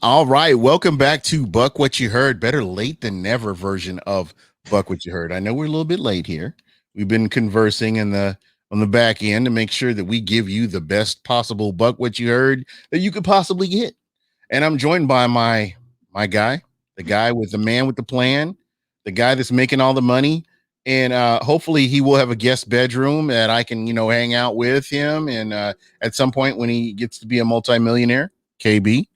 All right, welcome back to Buck What You Heard. Better late than never version of Buck What You Heard. I know we're a little bit late here. We've been conversing in the on the back end to make sure that we give you the best possible Buck What You Heard that you could possibly get. And I'm joined by my guy, the guy with the man with the plan, the guy that's making all the money. And hopefully he will have a guest bedroom that I can, hang out with him. And at some point when he gets to be a multimillionaire, KB.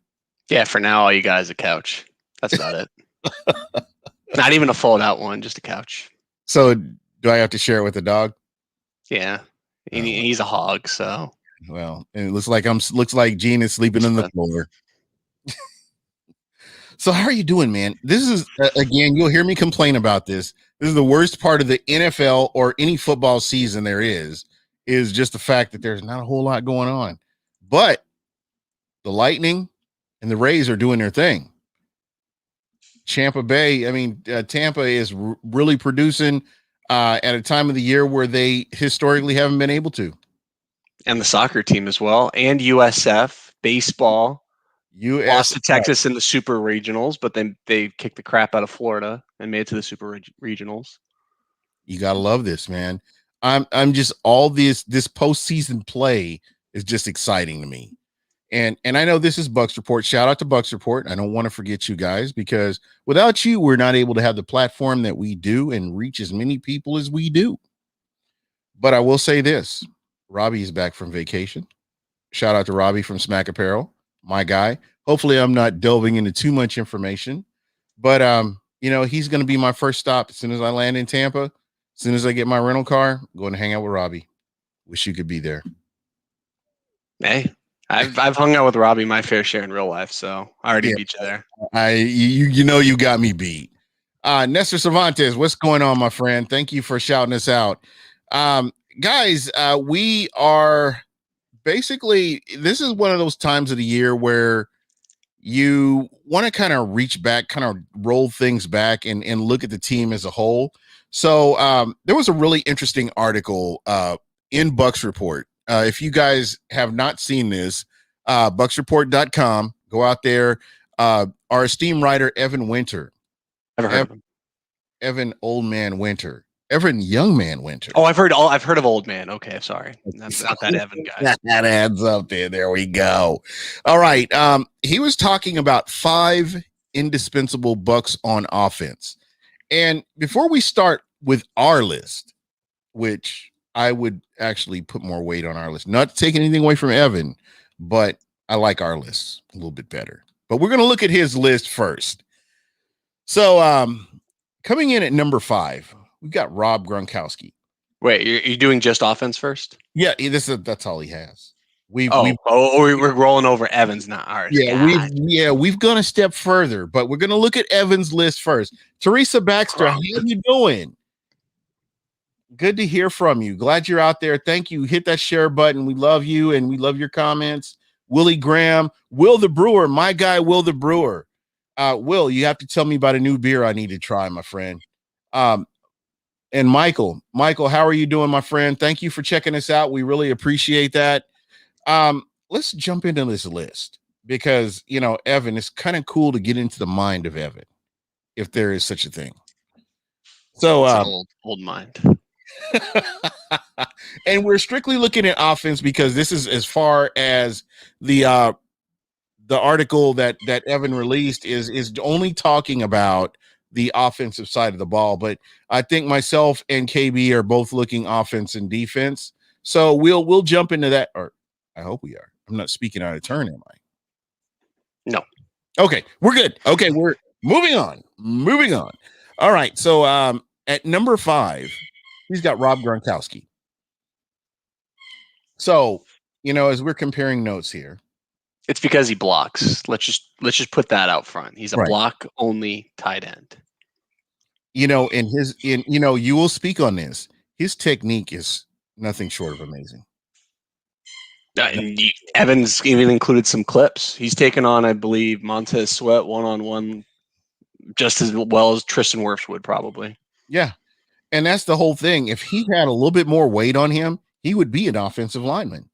Yeah, for now, all you got is a couch. That's about it. Not even a fold-out one, just a couch. So do I have to share it with the dog? Yeah, he's a hog, so. Well, and it looks like Gene is sleeping on the floor. So how are you doing, man? This is again, you'll hear me complain about this. This is the worst part of the NFL or any football season there is just the fact that there's not a whole lot going on. But the Lightning and the Rays are doing their thing. Tampa is really producing at a time of the year where they historically haven't been able to. And the soccer team as well, and USF baseball. Lost to Texas in the Super Regionals, but then they kicked the crap out of Florida and made it to the Super Regionals. You gotta love this, man. I'm just all this postseason play is just exciting to me. And I know this is Bucs Report. Shout out to Bucs Report. I don't want to forget you guys because without you, we're not able to have the platform that we do and reach as many people as we do. But I will say this: Robbie is back from vacation. Shout out to Robbie from Smack Apparel, my guy. Hopefully, I'm not delving into too much information, but he's going to be my first stop as soon as I land in Tampa. As soon as I get my rental car, I'm going to hang out with Robbie. Wish you could be there. Hey. I've hung out with Robbie my fair share in real life, so I already beat you there. You got me beat. Nestor Cervantes, what's going on, my friend? Thank you for shouting us out. Guys, we are basically, this is one of those times of the year where you want to kind of reach back, kind of roll things back and look at the team as a whole. So there was a really interesting article in Bucs Report. If you guys have not seen this, bucksreport.com, go out there. Our esteemed writer, Evan Winter. Never heard of him. Evan Old Man Winter. Evan Young Man Winter. Oh, I've heard of Old Man. Okay, sorry. That's not that Evan guy. That adds up there. There we go. All right. He was talking about 5 indispensable Bucs on offense. And before we start with our list, which I would actually put more weight on our list. Not taking anything away from Evan, but I like our list a little bit better. But we're going to look at his list first. So coming in at number 5, we've got Rob Gronkowski. Wait, you're doing just offense first? Yeah, that's all he has. We're rolling over Evans, not ours. Yeah, we've gone a step further, but we're going to look at Evan's list first. Teresa Baxter, how are you doing? Good to hear from you. Glad you're out there. Thank you. Hit that share button. We love you and we love your comments. Willie Graham, Will the Brewer, my guy, Will the Brewer. Will, you have to tell me about a new beer I need to try, my friend. And Michael, how are you doing, my friend? Thank you for checking us out. We really appreciate that. Let's jump into this list because, Evan, it's kind of cool to get into the mind of Evan, if there is such a thing. So old mind. And we're strictly looking at offense because this is as far as the article that Evan released is only talking about the offensive side of the ball. But I think myself and KB are both looking offense and defense. So we'll jump into that. Or I hope we are. I'm not speaking out of turn, am I? No. Okay, we're good. Okay, we're moving on. All right. So at number 5, he's got Rob Gronkowski. So, as we're comparing notes here, it's because he blocks. Let's just put that out front. He's a block only tight end. You will speak on this. His technique is nothing short of amazing. And Evans even included some clips. He's taken on, I believe, Montez Sweat one-on-one just as well as Tristan Wirfs would probably. Yeah. And that's the whole thing. If he had a little bit more weight on him, he would be an offensive lineman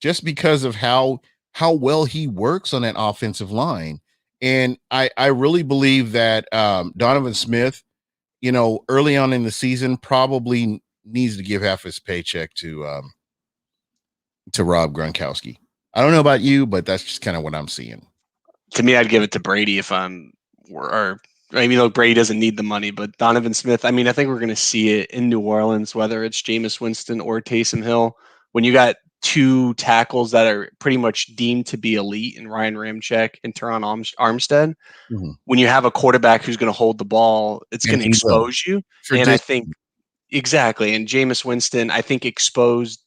just because of how well he works on that offensive line And I really believe that Donovan Smith, early on in the season, probably needs to give half his paycheck to Rob Gronkowski. I don't know about you, but that's just kind of what I'm seeing. To me, I'd give it to Brady if I'm, or even though Brady doesn't need the money, but Donovan Smith, I mean, I think we're going to see it in New Orleans, whether it's Jameis Winston or Taysom Hill. When you got two tackles that are pretty much deemed to be elite in Ryan Ramczyk and Teron Armstead, when you have a quarterback who's going to hold the ball, it's going to expose you. And I think, exactly. And Jameis Winston, I think exposed.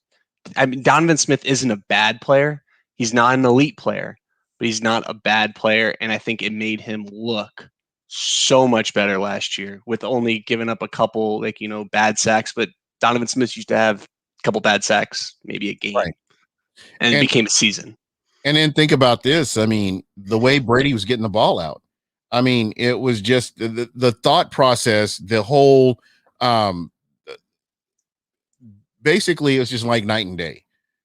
I mean, Donovan Smith isn't a bad player. He's not an elite player, but he's not a bad player. And I think it made him look so much better last year with only giving up a couple, bad sacks. But Donovan Smith used to have a couple bad sacks, maybe a game, and it became a season. And then think about this. I mean, the way Brady was getting the ball out. I mean, it was just the thought process, the whole basically, it's just like night and day,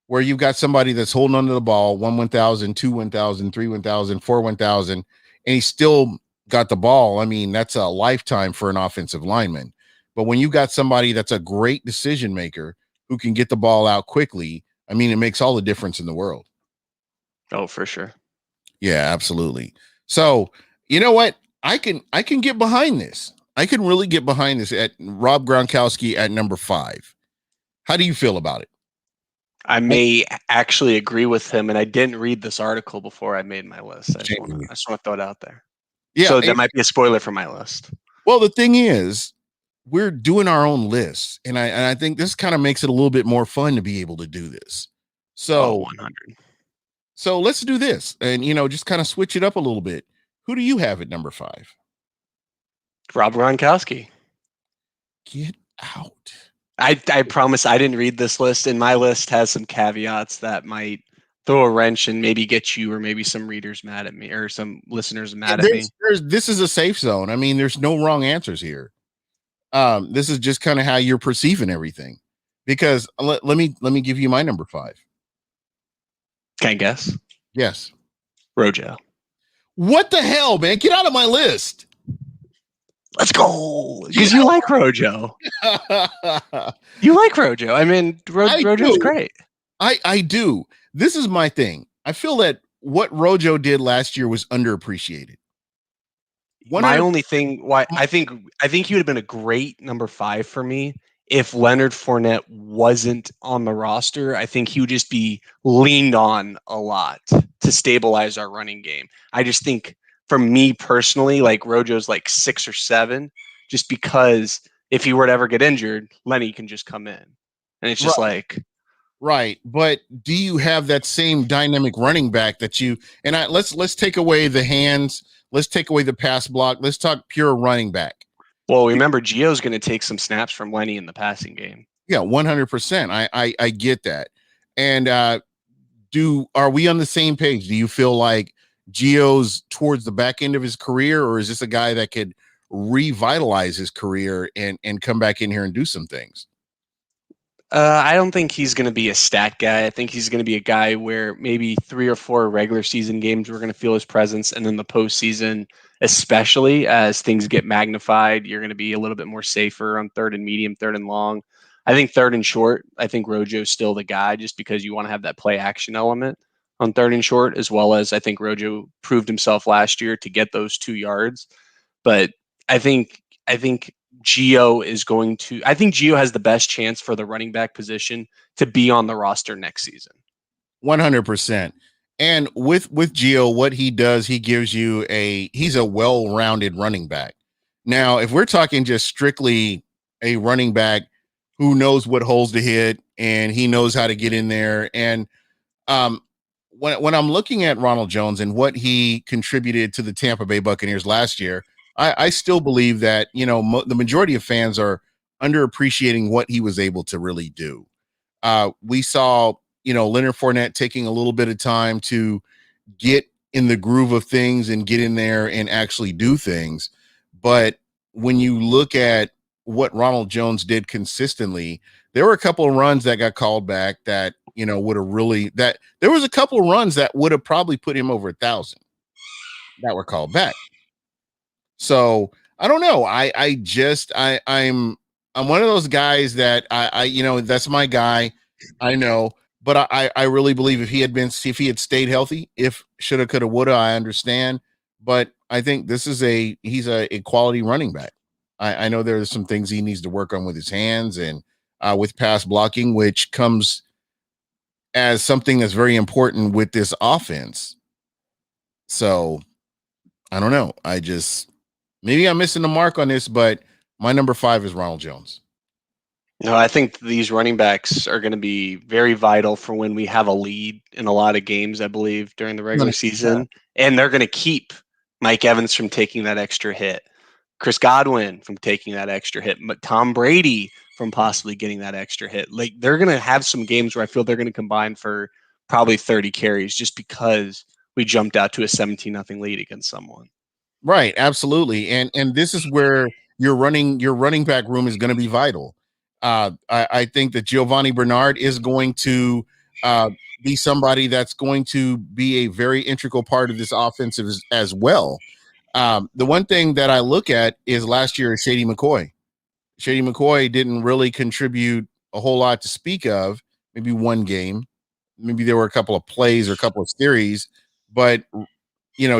where you've got somebody that's holding onto the ball, 1,000, 2 1,000, 3 1,000, 4 1,000, and he still got the ball. I mean, that's a lifetime for an offensive lineman. But when you got somebody that's a great decision maker who can get the ball out quickly, I mean, it makes all the difference in the world. Oh, for sure. Yeah, absolutely. So, you know what? I can get behind this. I can really get behind this at Rob Gronkowski at number 5. How do you feel about it? I may actually agree with him, and I didn't read this article before I made my list. I just want to throw it out there. Yeah, so that might be a spoiler for my list. Well, the thing is, we're doing our own lists, and I think this kind of makes it a little bit more fun to be able to do this. So 100. So let's do this, and just kind of switch it up a little bit. Who do you have at number 5? Rob Gronkowski. Get out. I promise I didn't read this list, and my list has some caveats that might throw a wrench and maybe get you or maybe some readers mad at me or some listeners mad at me. This is a safe zone. I mean, there's no wrong answers here. This is just kind of how you're perceiving everything. Because let me give you my number 5. Can I guess? Yes. Rojo. What the hell, man? Get out of my list. Let's go. Because you like Rojo. You like Rojo. I mean, Rojo's great. I do. This is my thing. I feel that what Rojo did last year was underappreciated. My only thing, why I think he would have been a great number 5 for me if Leonard Fournette wasn't on the roster. I think he would just be leaned on a lot to stabilize our running game. I just think, for me personally, like Rojo's like 6 or 7, just because if he were to ever get injured, Lenny can just come in, and it's just right. But do you have that same dynamic running back that you and I? Let's take away the hands. Let's take away the pass block. Let's talk pure running back. Well, remember, Gio's going to take some snaps from Lenny in the passing game. Yeah, 100%. I get that. And are we on the same page? Do you feel like Gio's towards the back end of his career, or is this a guy that could revitalize his career and come back in here and do some things? I don't think he's going to be a stat guy. I think he's going to be a guy where maybe 3 or 4 regular season games we're going to feel his presence, and then the postseason, especially as things get magnified, you're going to be a little bit more safer on 3rd and medium, 3rd and long. I think 3rd and short, I think Rojo's still the guy, just because you want to have that play action element on 3rd and short, as well as I think Rojo proved himself last year to get those 2 yards. But I think Gio has the best chance for the running back position to be on the roster next season. 100%. And with Gio, what he does, he gives you he's a well-rounded running back. Now, if we're talking just strictly a running back who knows what holes to hit and he knows how to get in there. And when I'm looking at Ronald Jones and what he contributed to the Tampa Bay Buccaneers last year, I still believe that, the majority of fans are underappreciating what he was able to really do. We saw, Leonard Fournette taking a little bit of time to get in the groove of things and get in there and actually do things. But when you look at what Ronald Jones did consistently, there were a couple of runs that got called back that, would have there was a couple of runs that would have probably put him over 1,000. that were called back. So I don't know. I'm one of those guys that that's my guy. I know, but I really believe if he had stayed healthy, if shoulda, coulda, woulda, I understand. But I think he's a quality running back. I know there's some things he needs to work on with his hands and with pass blocking, which comes as something that's very important with this offense. So I don't know. Maybe I'm missing the mark on this, but my number 5 is Ronald Jones. No, I think these running backs are going to be very vital for when we have a lead in a lot of games, I believe, during the regular season. And they're going to keep Mike Evans from taking that extra hit, Chris Godwin from taking that extra hit, but Tom Brady from possibly getting that extra hit. Like, they're going to have some games where I feel they're going to combine for probably 30 carries just because we jumped out to a 17-0 lead against someone. Right, absolutely. And this is where your running back room is going to be vital. I think that Giovanni Bernard is going to be somebody that's going to be a very integral part of this offensive as well. The one thing that I look at is last year Shady McCoy. Shady McCoy didn't really contribute a whole lot to speak of. Maybe one game, maybe there were a couple of plays or a couple of series, but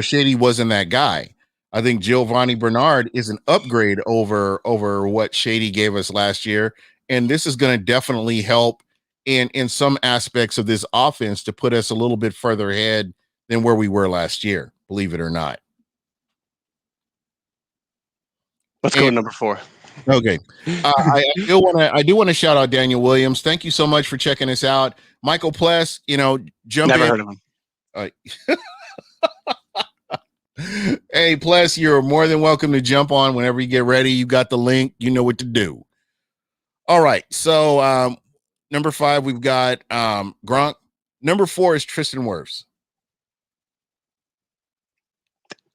Shady wasn't that guy. I think Giovanni Bernard is an upgrade over what Shady gave us last year, and this is going to definitely help in some aspects of this offense to put us a little bit further ahead than where we were last year, believe it or not. Let's go to number 4. Okay. I do want to shout out Daniel Williams. Thank you so much for checking us out. Michael Pless, jump Never in. heard of him. Hey, Pless, you're more than welcome to jump on whenever you get ready. You got the link. You know what to do. All right. So number 5, we've got Gronk. Number 4 is Tristan Wirfs.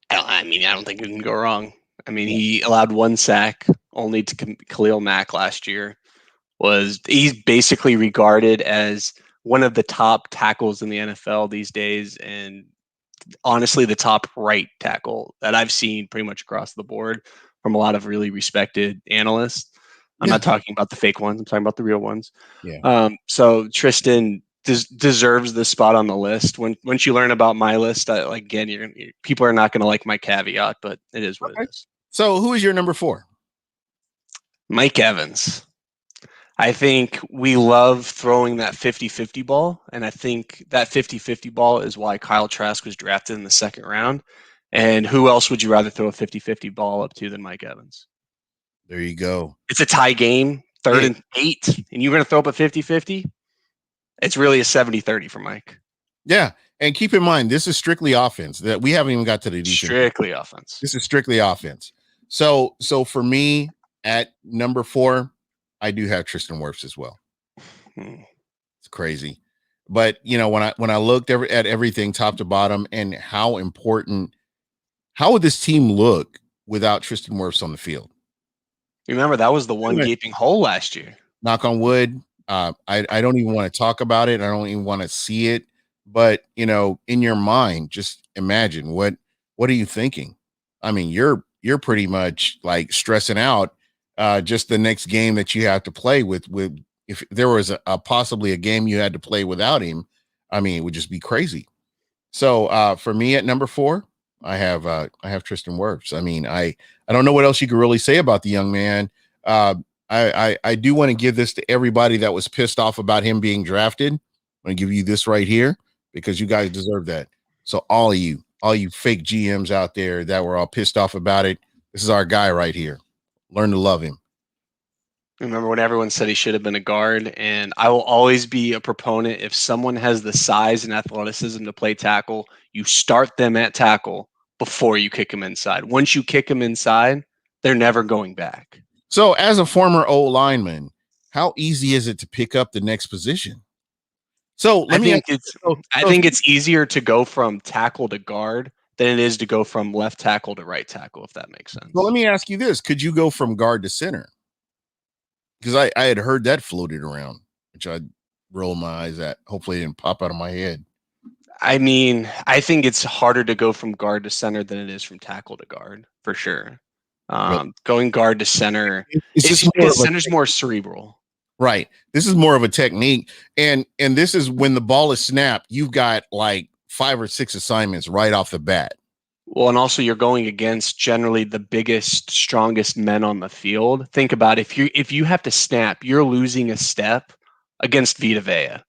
I don't think we can go wrong. He allowed 1 sack only to Khalil Mack last year. He's basically regarded as one of the top tackles in the NFL these days, and honestly the top right tackle that I've seen pretty much across the board from a lot of really respected analysts. I'm not talking about the fake ones. I'm talking about the real ones. Yeah. So Tristan deserves the spot on the list. Once you learn about my list, people are not going to like my caveat, but it is what it is. So who is your number 4? Mike Evans. I think we love throwing that 50-50 ball, and I think that 50-50 ball is why Kyle Trask was drafted in the 2nd round. And who else would you rather throw a 50-50 ball up to than Mike Evans? There you go. It's a tie game, 3rd and 8, and you're going to throw up a 50-50? It's really a 70-30 for Mike. Yeah, and keep in mind, this is strictly offense. That we haven't even got to the defense. Strictly offense. This is strictly offense. So for me, at number 4, I do have Tristan Wirfs as well. It's crazy. But, when I looked at everything top to bottom and how would this team look without Tristan Wirfs on the field? Remember, that was the one gaping hole last year. Knock on wood. I don't even want to talk about it. I don't even want to see it. But, in your mind, just imagine what are you thinking? You're pretty much like stressing out just the next game that you have to play with if there was possibly a game you had to play without him. It would just be crazy. So for me at number 4, I have Tristan Wirfs. I don't know what else you could really say about the young man. I do want to give this to everybody that was pissed off about him being drafted. I'm going to give you this right here because you guys deserve that. So all of you fake GMs out there that were all pissed off about it, this is our guy right here. Learn to love him. Remember when everyone said he should have been a guard, and I will always be a proponent. If someone has the size and athleticism to play tackle, you start them at tackle before you kick them inside. Once you kick them inside, they're never going back. So as a former old lineman, how easy is it to pick up the next position? So I think it's easier to go from tackle to guard than it is to go from left tackle to right tackle, if that makes sense. Well, let me ask you this. Could you go from guard to center? Because I had heard that floated around, which I rolled my eyes at. Hopefully it didn't pop out of my head. I mean, I think it's harder to go from guard to center than it is from tackle to guard, for sure. Really. Going guard to center, It's it's just just more because of a center's more cerebral. right. This is more of a technique, and this is when the ball is snapped. You've got like 5 or 6 assignments right off the bat. Well, and also you're going against generally the biggest, strongest men on the field. Think about if you have to snap, you're losing a step against Vita Vea.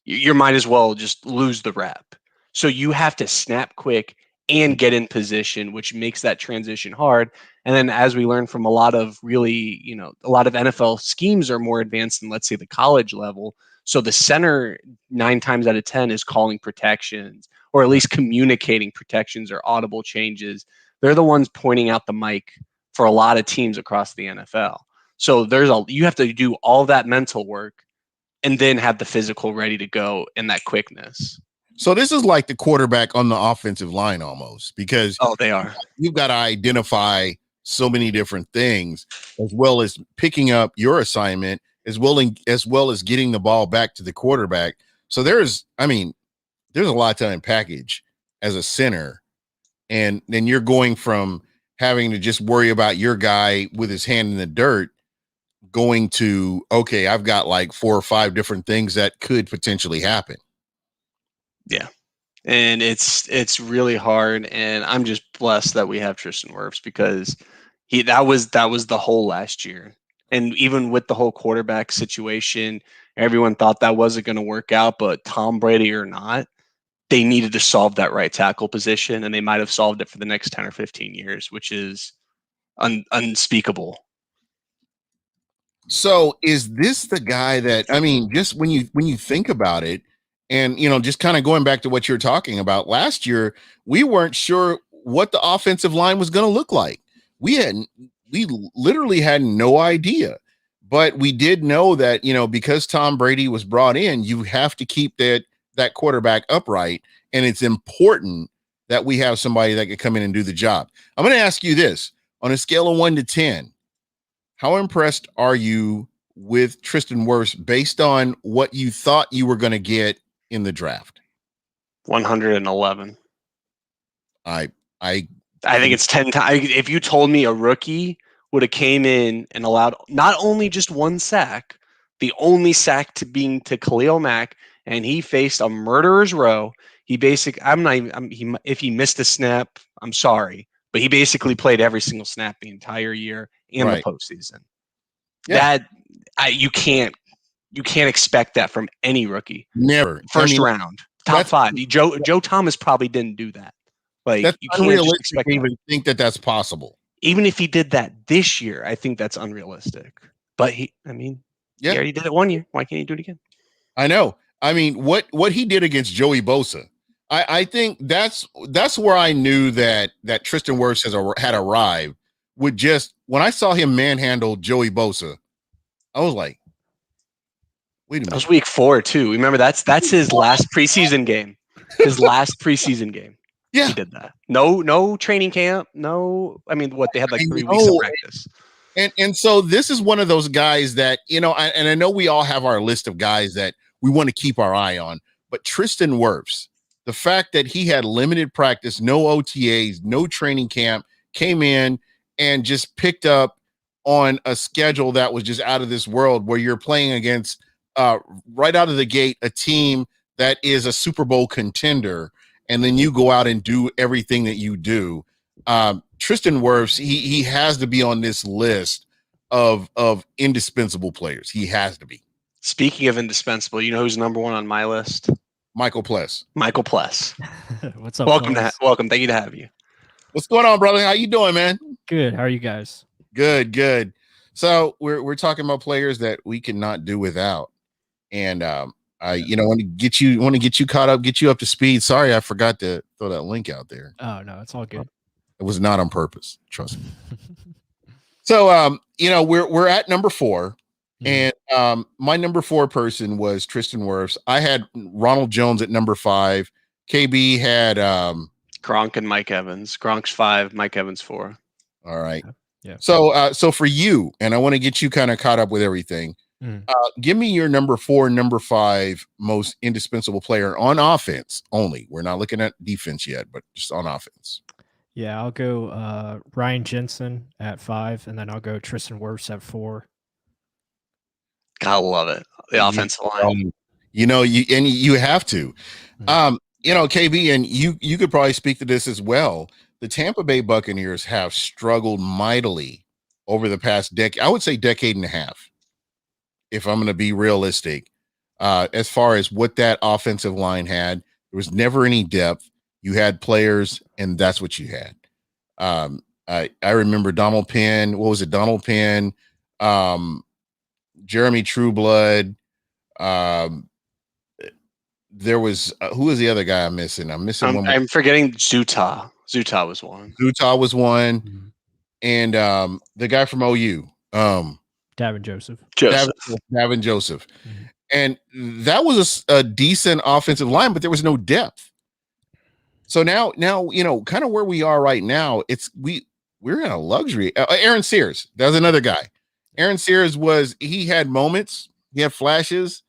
You might as well just lose the rep. So you have to snap quick and get in position, which makes that transition hard. And then as we learn from a lot of really, a lot of NFL schemes are more advanced than, let's say, the college level. So the center 9 times out of 10 is calling protections or at least communicating protections or audible changes. They're the ones pointing out the mic for a lot of teams across the NFL. So you have to do all that mental work and then have the physical ready to go and that quickness. So this is like the quarterback on the offensive line almost, because they are. You've got to identify so many different things, as well as picking up your assignment, as well as getting the ball back to the quarterback. So there's a lot to unpackage as a center, and then you're going from having to just worry about your guy with his hand in the dirt, going to, okay, I've got like 4 or 5 different things that could potentially happen. Yeah. And it's really hard, and I'm just blessed that we have Tristan Wirfs because that was the whole last year. And even with the whole quarterback situation, everyone thought that wasn't going to work out, but Tom Brady or not, they needed to solve that right tackle position, and they might have solved it for the next 10 or 15 years, which is unspeakable. So is this the guy that, just when you think about it, and just kind of going back to what you're talking about last year, we weren't sure what the offensive line was going to look like. We literally had no idea, but we did know that, because Tom Brady was brought in, you have to keep that quarterback upright. And it's important that we have somebody that can come in and do the job. I'm going to ask you this: on a scale of 1 to 10, how impressed are you with Tristan Wirfs based on what you thought you were going to get in the draft? 111. I think it's 10 times. If you told me a rookie would have came in and allowed not only just 1 sack, the only sack to Khalil Mack, and he faced a murderer's row. If he missed a snap, I'm sorry, but he basically played every single snap the entire year and the postseason. Yeah. You can't expect that from any rookie. Never. First round, top 5. Joe Thomas probably didn't do that. Like, that's you can't just expect to even think that that's possible. Even if he did that this year, I think that's unrealistic. But he already did it 1 year. Why can't he do it again? I know. What he did against Joey Bosa, I think that's where I knew that Tristan Wirfs had arrived. With just when I saw him manhandle Joey Bosa, I was like, wait a minute. That was week 4 too. Remember, that's his last preseason game. His last preseason game. Yeah, he did that. No training camp. No, they had like 3 weeks of practice. And so this is one of those guys that, and I know we all have our list of guys that we want to keep our eye on, but Tristan Wirfs, the fact that he had limited practice, no OTAs, no training camp, came in and just picked up on a schedule that was just out of this world, where you're playing against right out of the gate a team that is a Super Bowl contender, and then you go out and do everything that you do. Tristan Wirfs, he has to be on this list of indispensable players. He has to be. Speaking of indispensable, you know who's number 1 on my list? Michael Pless. What's up? Welcome. Thank you to have you. What's going on, brother? How you doing, man? Good. How are you guys? Good. So we're talking about players that we cannot do without, and I want to get you caught up, get you up to speed. Sorry, I forgot to throw that link out there. Oh no, it's all good. It was not on purpose, trust me. So we're at number 4. And my number 4 person was Tristan Wirfs. I had Ronald Jones at number 5. KB had Gronk and Mike Evans. Gronk's 5, Mike Evans 4. All right. Yeah. So for you, and I want to get you kind of caught up with everything. Give me your number 4 and number 5 most indispensable player on offense only. We're not looking at defense yet, but just on offense. Yeah, I'll go Ryan Jensen at 5, and then I'll go Tristan Wirfs at 4. Gotta love it. The offensive line. You have to. KB, and you could probably speak to this as well. The Tampa Bay Buccaneers have struggled mightily over the past decade. I would say decade and a half, if I'm going to be realistic, as far as what that offensive line had. There was never any depth. You had players, and that's what you had. I remember Donald Penn. What was it? Donald Penn, Jeremy Trueblood. There was who was the other guy I'm missing? I'm missing one. I'm forgetting Zuta. Zuta was one. Mm-hmm. And the guy from OU, Davin Joseph. Davin Joseph. Mm-hmm. And that was a decent offensive line, but there was no depth. So now kind of where we are right now, we're in a luxury. Aaron Sears, that was another guy. Aaron Sears he had moments, he had flashes.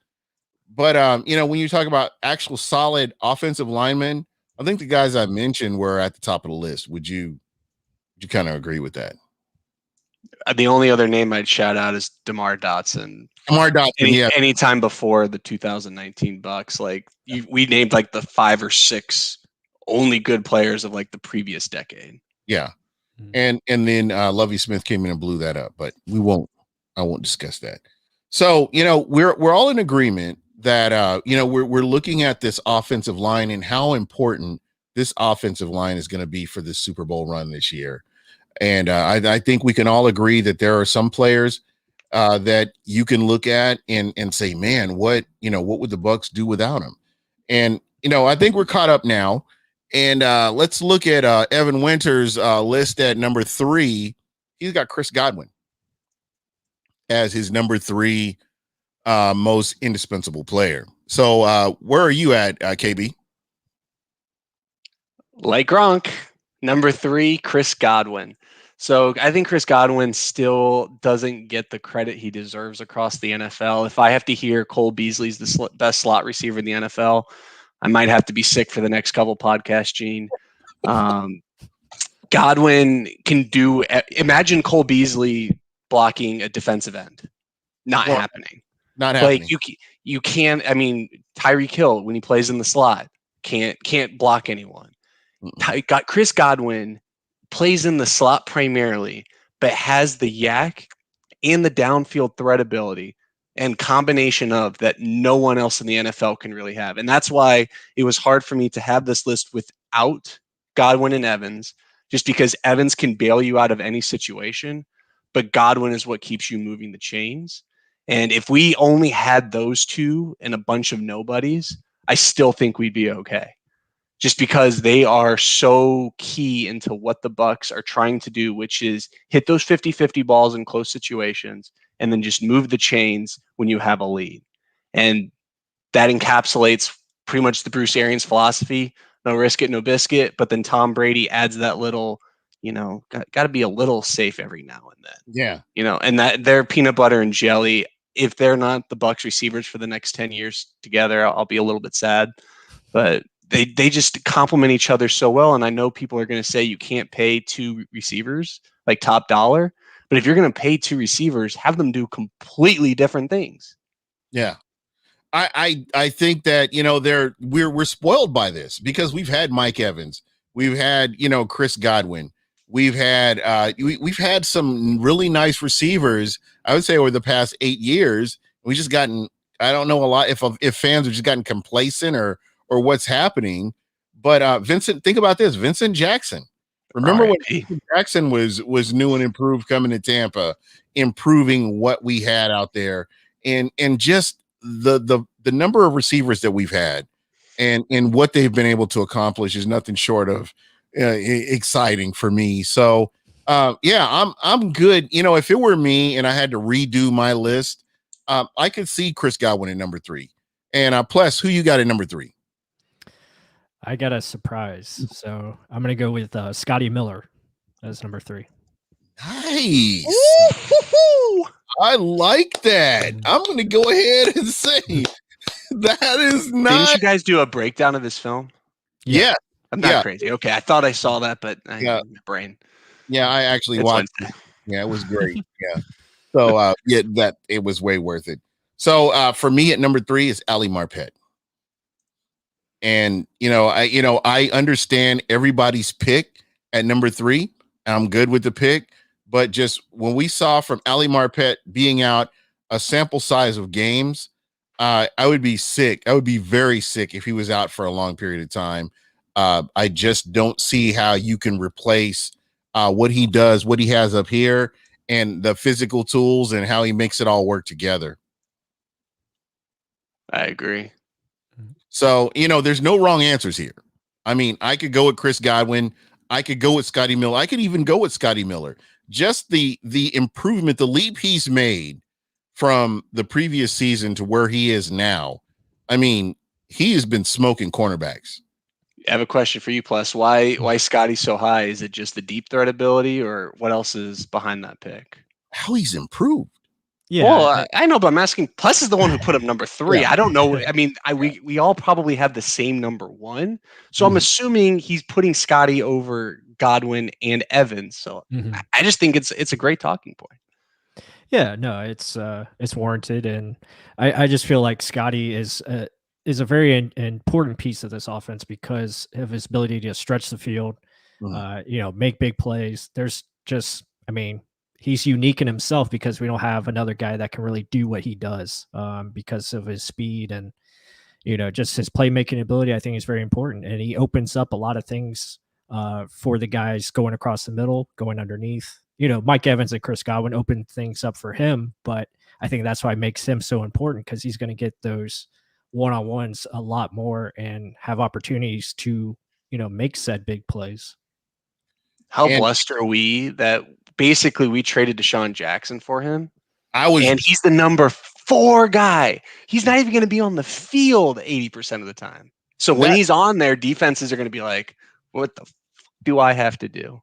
But, when you talk about actual solid offensive linemen, I think the guys I mentioned were at the top of the list. Would you kind of agree with that? The only other name I'd shout out is DeMar Dotson. Anytime before the 2019 Bucs, we named the 5 or 6 only good players of the previous decade. Yeah. And then Lovie Smith came in and blew that up, but I won't discuss that. So, we're all in agreement that we're looking at this offensive line and how important this offensive line is going to be for this Super Bowl run this year. And I think we can all agree that there are some players that you can look at and say, man, what would the Bucs do without him? And I think we're caught up now. And let's look at Evan Winter's list at number 3. He's got Chris Godwin as his number 3 most indispensable player. So where are you at, KB? Like Gronk, number 3, Chris Godwin. So I think Chris Godwin still doesn't get the credit he deserves across the NFL. If I have to hear Cole Beasley's the best slot receiver in the NFL, I might have to be sick for the next couple podcasts, Gene. Godwin can imagine Cole Beasley blocking a defensive end. Not happening. Not happening. You can't. I mean, Tyreek Hill when he plays in the slot can't block anyone. Got Chris Godwin plays in the slot primarily, but has the yak and the downfield threat ability and combination of that no one else in the NFL can really have. And that's why it was hard for me to have this list without Godwin and Evans, just because Evans can bail you out of any situation, but Godwin is what keeps you moving the chains. And if we only had those two and a bunch of nobodies, I still think we'd be okay. Just because they are so key into what the Bucs are trying to do, which is hit those 50-50 balls in close situations and then just move the chains when you have a lead. And that encapsulates pretty much the Bruce Arians philosophy, no risk it, no biscuit. But then Tom Brady adds that little, got to be a little safe every now and then. Yeah. And that they're peanut butter and jelly. If they're not the Bucs receivers for the next 10 years together, I'll be a little bit sad. But they just complement each other so well. And I know people are going to say you can't pay 2 receivers like top dollar, but if you're going to pay 2 receivers, have them do completely different things. Yeah. I think that, we're spoiled by this because we've had Mike Evans. We've had, Chris Godwin. We've had we've had some really nice receivers, I would say, over the past 8 years. We've just gotten, I don't know a lot if fans have just gotten complacent or what's happening. But Vincent, think about this. Vincent Jackson. Remember when Vincent Jackson was new and improved coming to Tampa, improving what we had out there, and just the number of receivers that we've had and what they've been able to accomplish is nothing short of exciting for me. So I'm good. If it were me and I had to redo my list, I could see Chris Godwin at number 3. And Pless, who you got at number 3? I got a surprise. So I'm going to go with Scotty Miller as number 3. Nice. I like that. I'm going to go ahead and say that is not. Didn't you guys do a breakdown of this film? Yeah. I'm not crazy. Okay, I thought I saw that, but Yeah. my brain. Yeah, I actually It's watched Wednesday. it. Yeah, it was great. Yeah. So that it was way worth it. So for me at number 3 is Ali Marpet. And I understand everybody's pick at number 3. I'm good with the pick, but just when we saw from Ali Marpet being out a sample size of games, I would be sick. I would be very sick if he was out for a long period of time. I just don't see how you can replace what he does, what he has up here, and the physical tools and how he makes it all work together. I agree. So, there's no wrong answers here. I mean, I could go with Chris Godwin. I could go with Scotty Miller. I could even go with Scotty Miller. Just the improvement, the leap he's made from the previous season to where he is now. I mean, he has been smoking cornerbacks. I have a question for you, Pless. Why Scotty so high? Is it just the deep threat ability, or what else is behind that pick? How he's improved. Yeah. Well, I know, but I'm asking. Pless is the one who put him number 3. Yeah. I don't know. I mean, we all probably have the same number 1, so I'm assuming he's putting Scotty over Godwin and Evans. So I just think it's a great talking point. Yeah, no, it's warranted, and I just feel like Scotty is a very important piece of this offense because of his ability to stretch the field, make big plays. There's just, I mean, he's unique in himself because we don't have another guy that can really do what he does because of his speed and, just his playmaking ability. I think is very important, and he opens up a lot of things for the guys going across the middle, going underneath. Mike Evans and Chris Godwin open things up for him, but I think that's why it makes him so important because he's going to get those one-on-ones a lot more and have opportunities to, make said big plays. How blessed are we that basically we traded Deshaun Jackson for him? And he's the number 4 guy. He's not even going to be on the field 80% of the time. So when he's on there, defenses are going to be like, what the f do I have to do?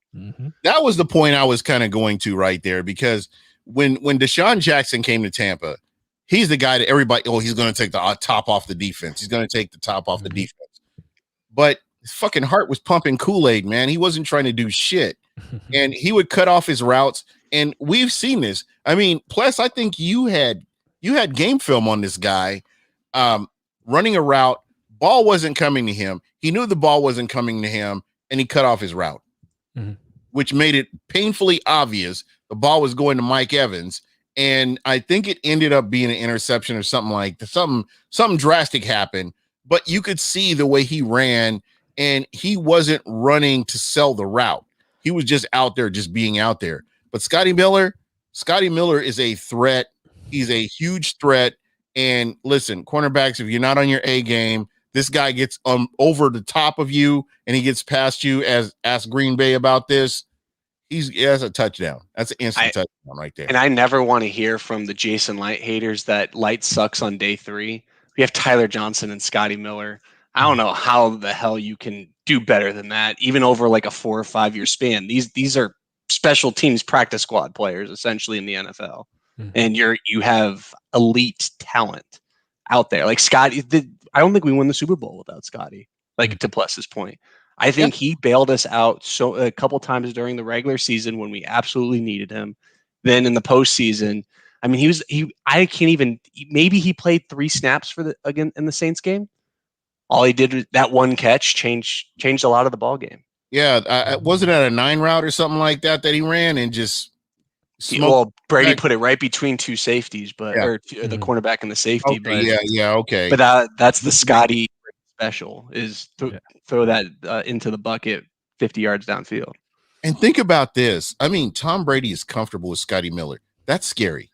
That was the point I was kind of going to right there, because when Deshaun Jackson came to Tampa, he's the guy that everybody, he's going to take the top off the defense. He's going to take the top off the defense. But his fucking heart was pumping Kool-Aid, man. He wasn't trying to do shit. And he would cut off his routes. And we've seen this. I mean, plus, I think you had game film on this guy running a route. Ball wasn't coming to him. He knew the ball wasn't coming to him, and he cut off his route, which made it painfully obvious the ball was going to Mike Evans. And I think it ended up being an interception or something like that. Something drastic happened, but you could see the way he ran, and he wasn't running to sell the route. He was just out there, just being out there. But Scotty Miller is a threat. He's a huge threat. And listen, cornerbacks, if you're not on your A game, this guy gets over the top of you and he gets past you. Ask Green Bay about this. He has a touchdown. That's an instant touchdown right there. And I never want to hear from the Jason Light haters that Light sucks on day 3. We have Tyler Johnson and Scotty Miller. I don't know how the hell you can do better than that, even over like a 4 or 5 year span. These are special teams practice squad players essentially in the NFL. And you have elite talent out there. Like Scotty, I don't think we win the Super Bowl without Scotty. Like to Pless's point, I think he bailed us out a couple times during the regular season when we absolutely needed him. Then in the postseason, I mean, I can't even. Maybe he played 3 snaps again in the Saints game. All he did was that one catch changed a lot of the ball game. Yeah, wasn't that a 9 route or something like that he ran and just. Brady put it right between 2 safeties, or the cornerback and the safety. Okay. But that's the Scotty special is throw that into the bucket 50 yards downfield. And think about this. I mean, Tom Brady is comfortable with Scotty Miller. That's scary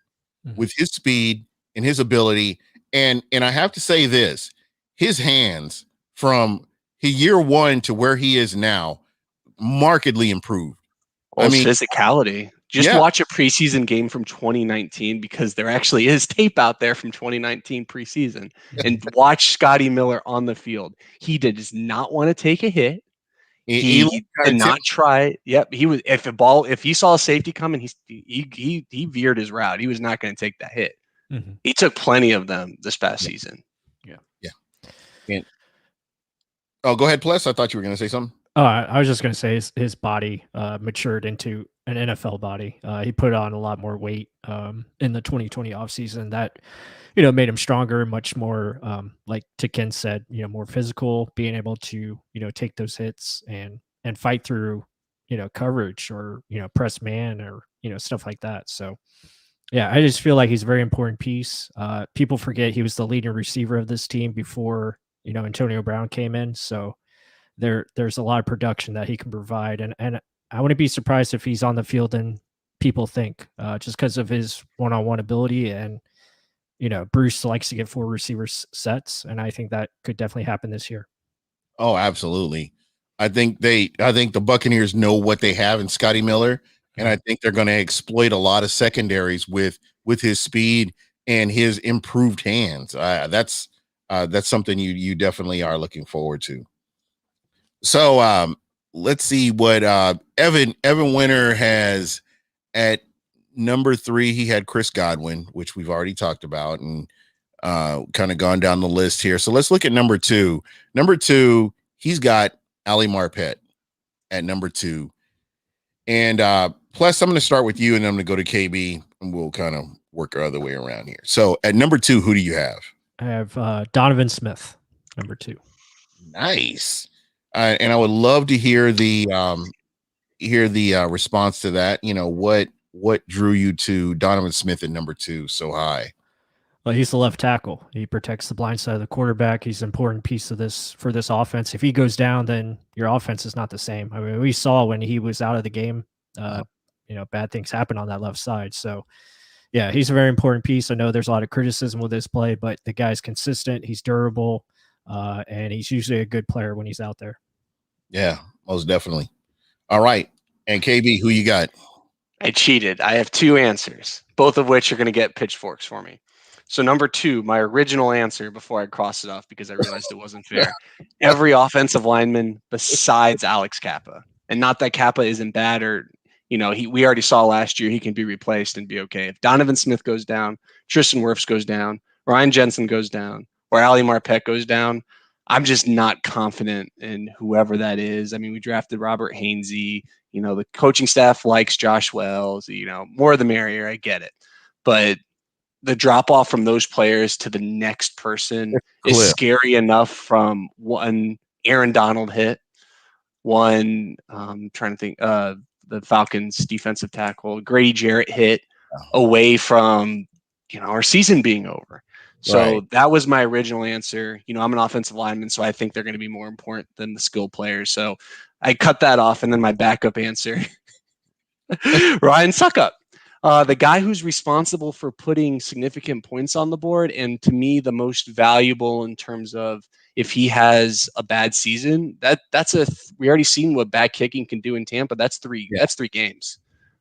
with his speed and his ability. And I have to say this, his hands from year 1 to where he is now markedly improved. Physicality. Just watch a preseason game from 2019 because there actually is tape out there from 2019 preseason and watch Scotty Miller on the field. He does not want to take a hit. He did not try. Yep, he was. If he saw a safety coming, he veered his route. He was not going to take that hit. Mm-hmm. He took plenty of them this past season. Yeah. And, go ahead, Pless. I thought you were going to say something. I was just going to say his body matured into an NFL body. He put on a lot more weight in the 2020 offseason. That made him stronger, much more like Ken said, more physical, being able to take those hits and fight through coverage or press man or stuff like that. So yeah, I just feel like he's a very important piece. People forget he was the leading receiver of this team before Antonio Brown came in. So there's a lot of production that he can provide, and I wouldn't be surprised if he's on the field and people think just because of his one-on-one ability. And Bruce likes to get 4 receivers sets, and I think that could definitely happen this year. Oh, absolutely. I think the Buccaneers know what they have in Scotty Miller, and I think they're going to exploit a lot of secondaries with his speed and his improved hands. That's something you definitely are looking forward to. So let's see what Evan Winter has at number 3. He had Chris Godwin, which we've already talked about, and kind of gone down the list here. So let's look at number 2. Number 2, he's got Ali Marpet at number 2. And plus, I'm going to start with you, and I'm going to go to KB, and we'll kind of work our other way around here. So at number 2, who do you have? I have Donovan Smith, number 2. Nice. And I would love to hear the response to that. What drew you to Donovan Smith at number 2 so high? Well, he's the left tackle. He protects the blind side of the quarterback. He's an important piece of this for this offense. If he goes down, then your offense is not the same. I mean, we saw when he was out of the game, bad things happen on that left side. So, yeah, he's a very important piece. I know there's a lot of criticism with this play, but the guy's consistent. He's durable, and he's usually a good player when he's out there. Yeah, most definitely. All right. And KB, who you got? I cheated. I have 2 answers, both of which are going to get pitchforks for me. So number 2, my original answer before I crossed it off because I realized it wasn't fair. Every offensive lineman besides Alex Kappa, and not that Kappa isn't bad or, we already saw last year he can be replaced and be okay. If Donovan Smith goes down, Tristan Wirfs goes down, Ryan Jensen goes down, or Ali Marpet goes down, I'm just not confident in whoever that is. I mean, we drafted Robert Hainsey. The coaching staff likes Josh Wells. More the merrier. I get it. But the drop off from those players to the next person is scary enough from one Aaron Donald hit, one trying to think the Falcons defensive tackle, Grady Jarrett hit away from our season being over. So that was my original answer. I'm an offensive lineman, so I think they're going to be more important than the skill players. So I cut that off, and then my backup answer, Ryan Suckup, the guy who's responsible for putting significant points on the board, and to me, the most valuable in terms of if he has a bad season. We already seen what bad kicking can do in Tampa. That's 3 games.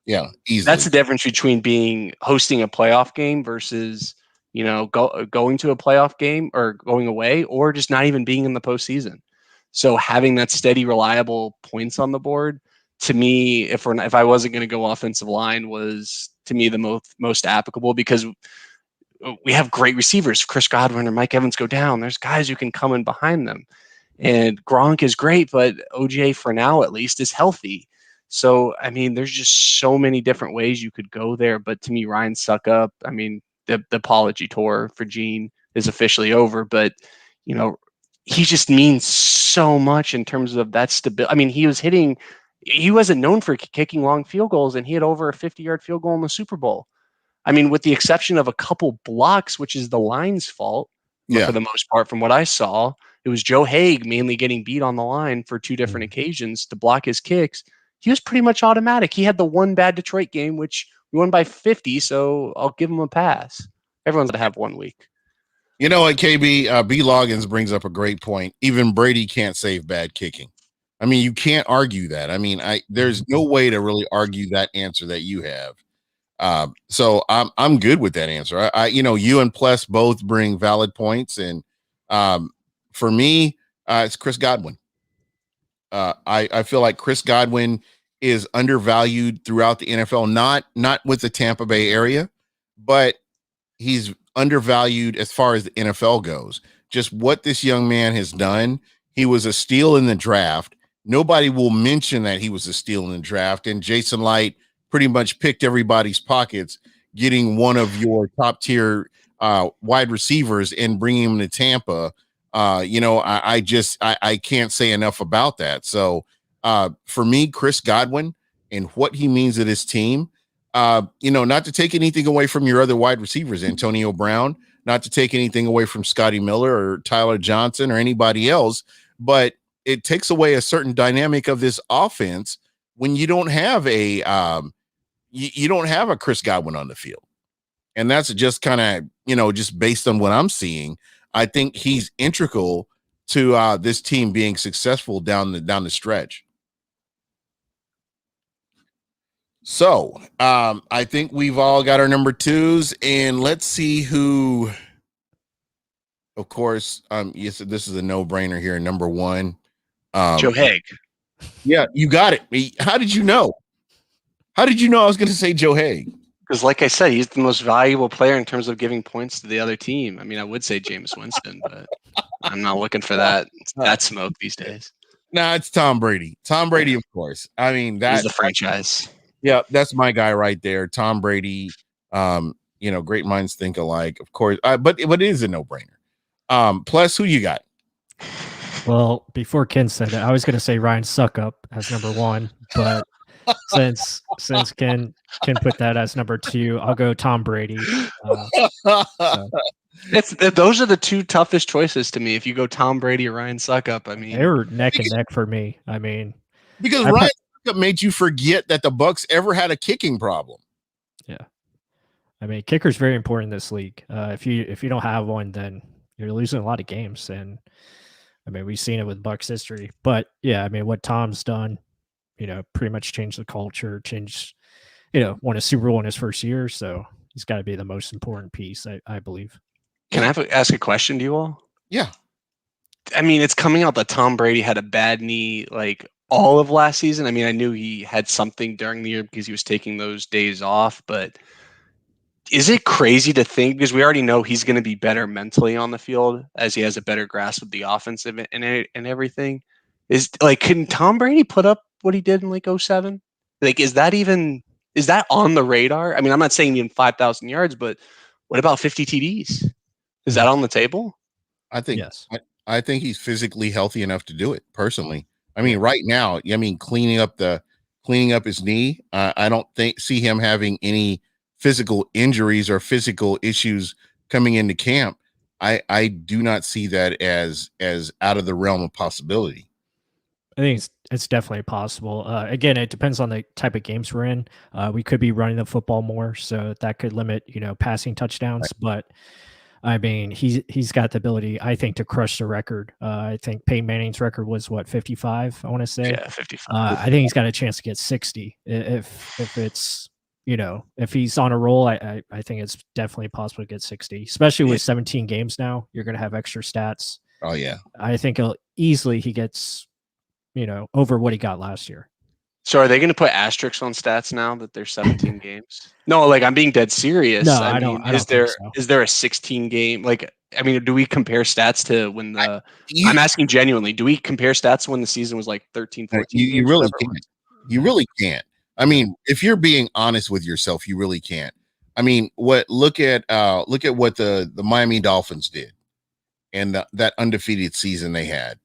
Yeah, easily. That's the difference between hosting a playoff game versus going to a playoff game or going away, or just not even being in the postseason. So having that steady, reliable points on the board, to me, if I wasn't going to go offensive line, was to me the most applicable, because we have great receivers. Chris Godwin or Mike Evans go down, there's guys who can come in behind them. And Gronk is great, but OJ for now at least is healthy. So, I mean, there's just so many different ways you could go there. But to me, Ryan Suckup, I mean, the apology tour for Gene is officially over, but he just means so much in terms of that stability. I mean, he wasn't known for kicking long field goals, and he had over a 50-yard field goal in the Super Bowl. I mean, with the exception of a couple blocks, which is the line's fault for the most part, from what I saw, it was Joe Haig mainly getting beat on the line for 2 different occasions to block his kicks. He was pretty much automatic. He had the one bad Detroit game, which we won by 50, so I'll give him a pass. Everyone's going to have 1 week. You know what, KB? B. Loggins brings up a great point. Even Brady can't save bad kicking. I mean, you can't argue that. I mean, there's no way to really argue that answer that you have. So I'm good with that answer. You and Pless both bring valid points, and for me, it's Chris Godwin. I feel like Chris Godwin is undervalued throughout the NFL, not with the Tampa Bay area, but he's undervalued as far as the NFL goes. Just what this young man has done. He was a steal in the draft. Nobody will mention that he was a steal in the draft. And Jason Light pretty much picked everybody's pockets, getting one of your top tier wide receivers and bringing him to Tampa. I can't say enough about that. So for me, Chris Godwin and what he means to this team, not to take anything away from your other wide receivers, Antonio Brown, not to take anything away from Scotty Miller or Tyler Johnson or anybody else, but it takes away a certain dynamic of this offense when you don't have a you don't have a Chris Godwin on the field. And that's just kind of, just based on what I'm seeing, I think he's integral to this team being successful down the stretch. So I think we've all got our number twos, and let's see who. Of course, yes, this is a no-brainer here. Number one, Joe Haig. Yeah, you got it. How did you know? How did you know I was going to say Joe Haig? Because, like I said, he's the most valuable player in terms of giving points to the other team. I mean, I would say Jameis Winston, but I'm not looking for that smoke these days. Nah, it's Tom Brady. Tom Brady, of course. I mean, that's the franchise. Yeah, that's my guy right there. Tom Brady. Great minds think alike, of course. But it is a no-brainer. Plus, who you got? Well, before Ken said it, I was going to say Ryan Suckup as number one, but since Ken put that as number two, I'll go Tom Brady. Those are the two toughest choices to me. If you go Tom Brady or Ryan Suckup, I mean, they were neck and neck for me. I mean, because Ryan Suckup made you forget that the Bucs ever had a kicking problem. Yeah, I mean, kicker's very important in this league. If you don't have one, then you're losing a lot of games, and I mean, we've seen it with Bucs history. But yeah, I mean, what Tom's done, pretty much changed the culture, won a Super Bowl in his first year. So he's got to be the most important piece, I believe. Can I ask a question to you all? Yeah. I mean, it's coming out that Tom Brady had a bad knee like all of last season. I mean, I knew he had something during the year because he was taking those days off, but is it crazy to think, because we already know he's going to be better mentally on the field as he has a better grasp of the offensive and everything? Can Tom Brady put up what he did in like 2007? Like, is that on the radar? I mean, I'm not saying even 5,000 yards, but what about 50 TDs? Is that on the table? I think yes. I think he's physically healthy enough to do it personally. I mean, right now, cleaning up his knee, I don't see him having any physical injuries or physical issues coming into camp. I do not see that as out of the realm of possibility. I think it's definitely possible. Again, it depends on the type of games we're in. We could be running the football more, so that could limit, passing touchdowns. Right. But I mean, he's got the ability, I think, to crush the record. I think Peyton Manning's record was 55. I want to say. Yeah, 55. I think he's got a chance to get 60 if it's. If he's on a roll, I think it's definitely possible to get 60, especially with 17 games now. You're going to have extra stats. Oh, yeah. I think he gets, over what he got last year. So are they going to put asterisks on stats now that there's 17 games? No, like I'm being dead serious. No, I don't think so. Is there a 16 game? Like, I mean, do we compare stats to when I'm asking genuinely, do we compare stats to when the season was like 13, 14? You really can't. You really can't. I mean, if you're being honest with yourself, you really can't. I mean, look at what the Miami Dolphins did and that undefeated season they had.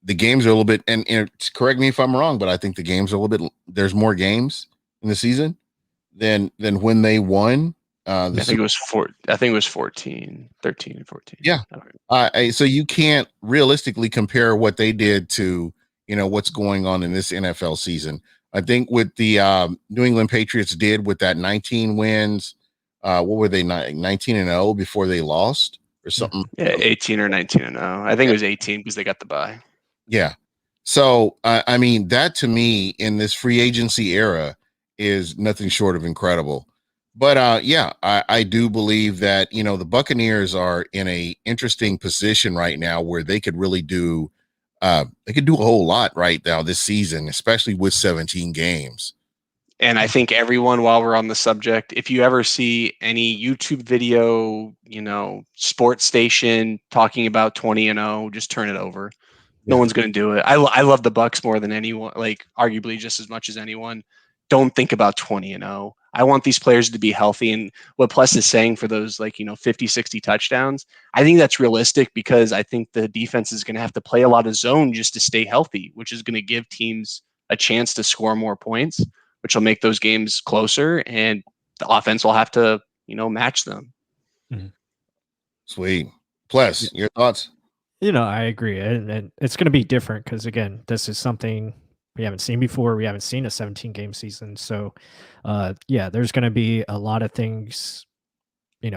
The games are a little bit, and correct me if I'm wrong, but I think the games are a little bit. There's more games in the season than when they won. I think it was 13 and 14. Yeah. So you can't realistically compare what they did to what's going on in this NFL season. I think what the New England Patriots did with that 19 wins, what were they, 19-0 before they lost or something? Yeah, 18 or 19-0. I think it was 18 because they got the bye. Yeah. So, I mean, that to me in this free agency era is nothing short of incredible. But I do believe that, the Buccaneers are in a interesting position right now where they could really do they could do a whole lot right now this season, especially with 17 games. And I think everyone, while we're on the subject, if you ever see any YouTube video, sports station talking about 20-0, just turn it over. No one's going to do it. I love the Bucs more than anyone, like arguably just as much as anyone. Don't think about 20-0. I want these players to be healthy. And what Pless is saying for those 50, 60 touchdowns, I think that's realistic because I think the defense is going to have to play a lot of zone just to stay healthy, which is going to give teams a chance to score more points, which will make those games closer, and the offense will have to, match them. Mm-hmm. Sweet. Pless, your thoughts? I agree. And it's going to be different because, again, this is something we haven't seen before. We haven't seen a 17-game season. So, there's going to be a lot of things,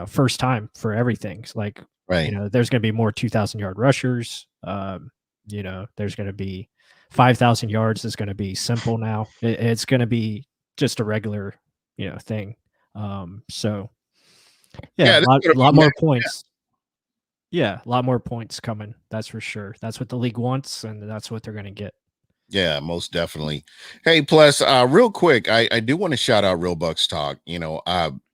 first time for everything. Like, right. There's going to be more 2,000-yard rushers. There's going to be 5,000 yards is going to be simple now. It's going to be just a regular, thing. So, a lot more points. Yeah, a lot more points coming. That's for sure. That's what the league wants, and that's what they're going to get. Yeah, most definitely. Hey, Pless, real quick, I do want to shout out Real Bucs Talk.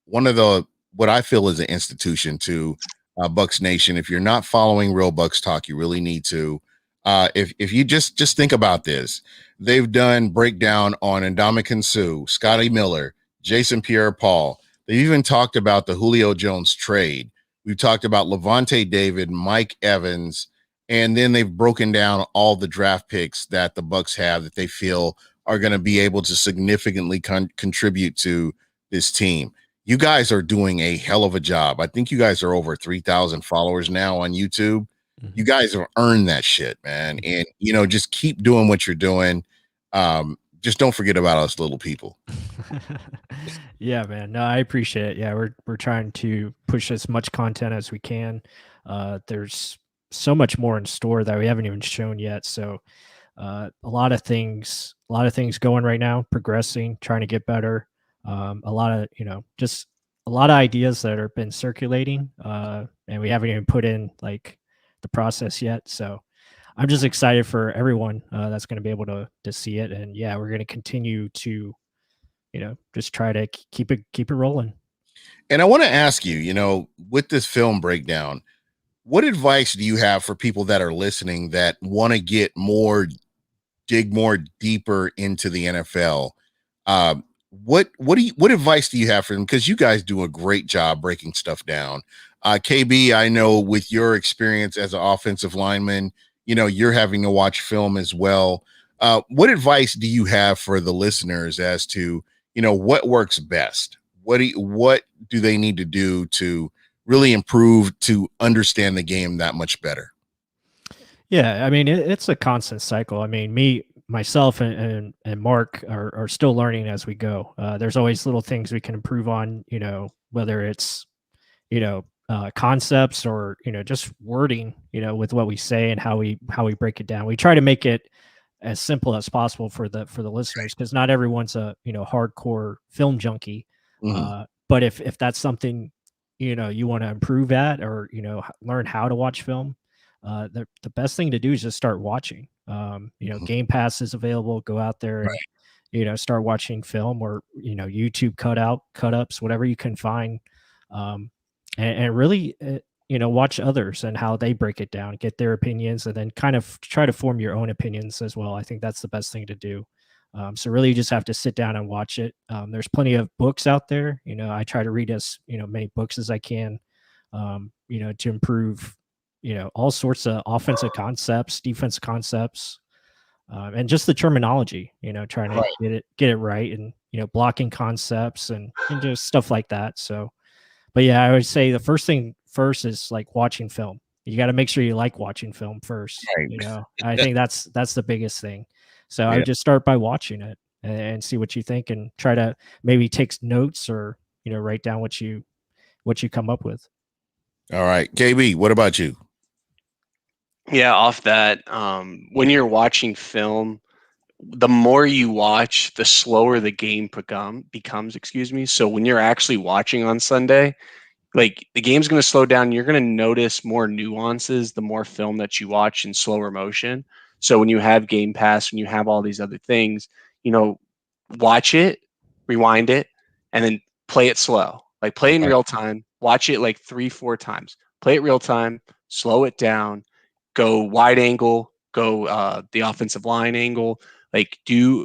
One of what I feel is an institution to Bucs Nation. If you're not following Real Bucs Talk, you really need to. If you just think about this, they've done breakdown on Ndamukong Suh, Scotty Miller, Jason Pierre-Paul. They've even talked about the Julio Jones trade. We've talked about Levante David, Mike Evans, and then they've broken down all the draft picks that the Bucs have that they feel are going to be able to significantly contribute to this team. You guys are doing a hell of a job. I think you guys are over 3,000 followers now on YouTube. Mm-hmm. You guys have earned that shit, man. And, just keep doing what you're doing. Just don't forget about us little people. Yeah, man. No, I appreciate it. Yeah, we're trying to push as much content as we can. There's so much more in store that we haven't even shown yet. So a lot of things going right now, progressing, trying to get better. A lot of, just a lot of ideas that have been circulating, and we haven't even put in like the process yet. So I'm just excited for everyone that's going to be able to see it. And yeah, we're going to continue to, just try to keep it rolling. And I want to ask you, with this film breakdown, what advice do you have for people that are listening that want to dig more deeper into the NFL? What advice do you have for them? Because you guys do a great job breaking stuff down. KB, I know with your experience as an offensive lineman, you're having to watch film as well. What advice do you have for the listeners as to, what works best? What do they need to do to really improve to understand the game that much better? Yeah, I mean, it's a constant cycle. I mean, myself and Mark are still learning as we go. There's always little things we can improve on, whether it's, concepts or, just wording, with what we say and how we break it down. We try to make it as simple as possible for the listeners, because not everyone's a, hardcore film junkie. Mm-hmm. But if that's something, you want to improve at, or, learn how to watch film, the best thing to do is just start watching. Mm-hmm. Game Pass is available. Go out there and, start watching film, or, YouTube cut-ups, whatever you can find. And really, watch others and how they break it down, get their opinions, and then kind of try to form your own opinions as well. I think that's the best thing to do. So really, you just have to sit down and watch it. There's plenty of books out there. I try to read as many books as I can, to improve, all sorts of offensive concepts, defense concepts, and just the terminology. Trying to get it right, and blocking concepts and just stuff like that. So, but yeah, I would say the first thing first is like watching film. You got to make sure you like watching film first. Right. I think that's the biggest thing. So I would just start by watching it and see what you think, and try to maybe take notes, or, write down what you come up with. All right. KB, what about you? Yeah, off that, when you're watching film, the more you watch, the slower the game becomes, So when you're actually watching on Sunday, like, the game's going to slow down. You're going to notice more nuances the more film that you watch in slower motion. So when you have Game Pass, when you have all these other things, watch it, rewind it, and then play it slow. Like play in real time, watch it like 3-4 times. Play it real time, slow it down, go wide angle, go the offensive line angle. Like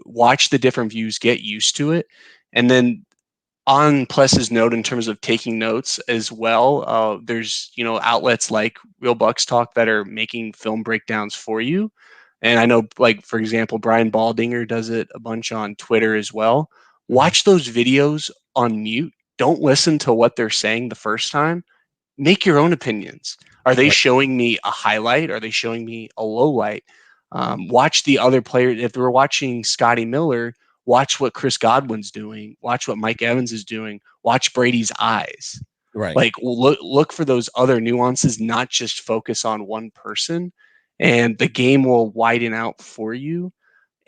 watch the different views, get used to it, and then on Pless's note in terms of taking notes as well, there's outlets like Real Bucs Talk that are making film breakdowns for you. And I know, like, for example, Brian Baldinger does it a bunch on Twitter as well. Watch those videos on mute. Don't listen to what they're saying the first time. Make your own opinions. Are they showing me a highlight? Are they showing me a low light? Watch the other players. If we're watching Scotty Miller, watch what Chris Godwin's doing. Watch what Mike Evans is doing. Watch Brady's eyes. Right. Like look for those other nuances, not just focus on one person, and the game will widen out for you.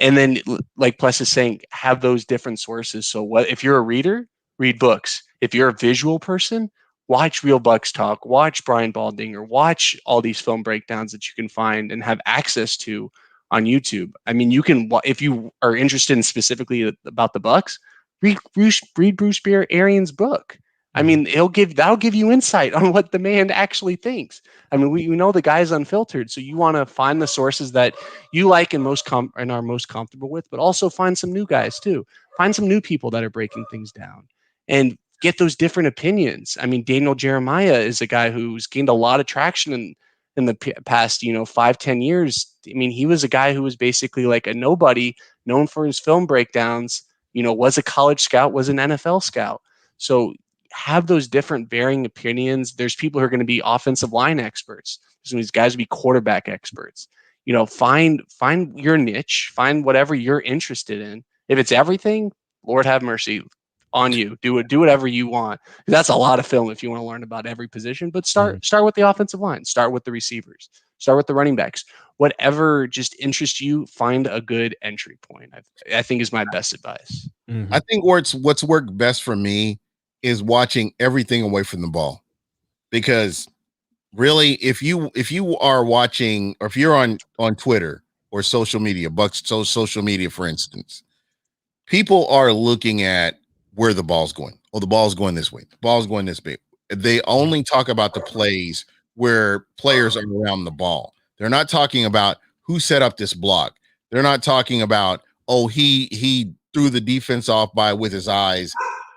And then, like Pless is saying, have those different sources. So if you're a reader, read books. If you're a visual person, watch Real Bucs Talk, watch Brian Baldinger, watch all these film breakdowns that you can find and have access to on YouTube. I mean, you can, if you are interested in specifically about the Bucs, read Bruce Arians' book. I mean, that'll give you insight on what the man actually thinks. I mean, we know the guy's unfiltered, so you want to find the sources that you like and and are most comfortable with, but also find some new guys too. Find some new people that are breaking things down and get those different opinions. I mean, Daniel Jeremiah is a guy who's gained a lot of traction in the past, 5-10 years. I mean, he was a guy who was basically like a nobody, known for his film breakdowns, was a college scout, was an NFL scout. So have those different varying opinions. There's people who are going to be offensive line experts. There's these guys will be quarterback experts. Find your niche, find whatever you're interested in. If it's everything, Lord have mercy on you. Do whatever you want. That's a lot of film if you want to learn about every position. But start with the offensive line. Start with the receivers. Start with the running backs. Whatever just interests you, find a good entry point. I think is my best advice. I think what's worked best for me is watching everything away from the ball, because really, if you are watching, or if you're on Twitter or social media, Bucs social media, for instance, people are looking at where the ball's going. Oh, the ball's going this way. The ball's going this way. They only talk about the plays where players are around the ball. They're not talking about who set up this block. They're not talking about, oh, he threw the defense off with his eyes,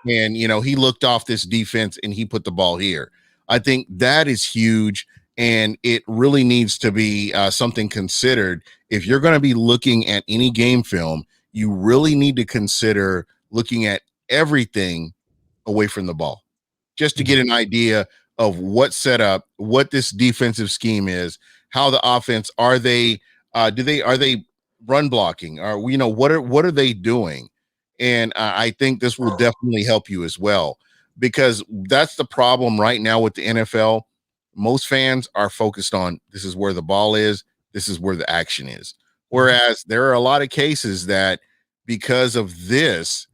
and he looked off this defense and he put the ball here. I think that is huge, and it really needs to be something considered. If you're going to be looking at any game film, you really need to consider looking at everything away from the ball, just to get an idea of what setup, what this defensive scheme is, how the offense, are they run blocking, or what are they doing? And I think this will definitely help you as well, because that's the problem right now with the NFL. Most fans are focused on, this is where the ball is, this is where the action is. Whereas there are a lot of cases that, because of this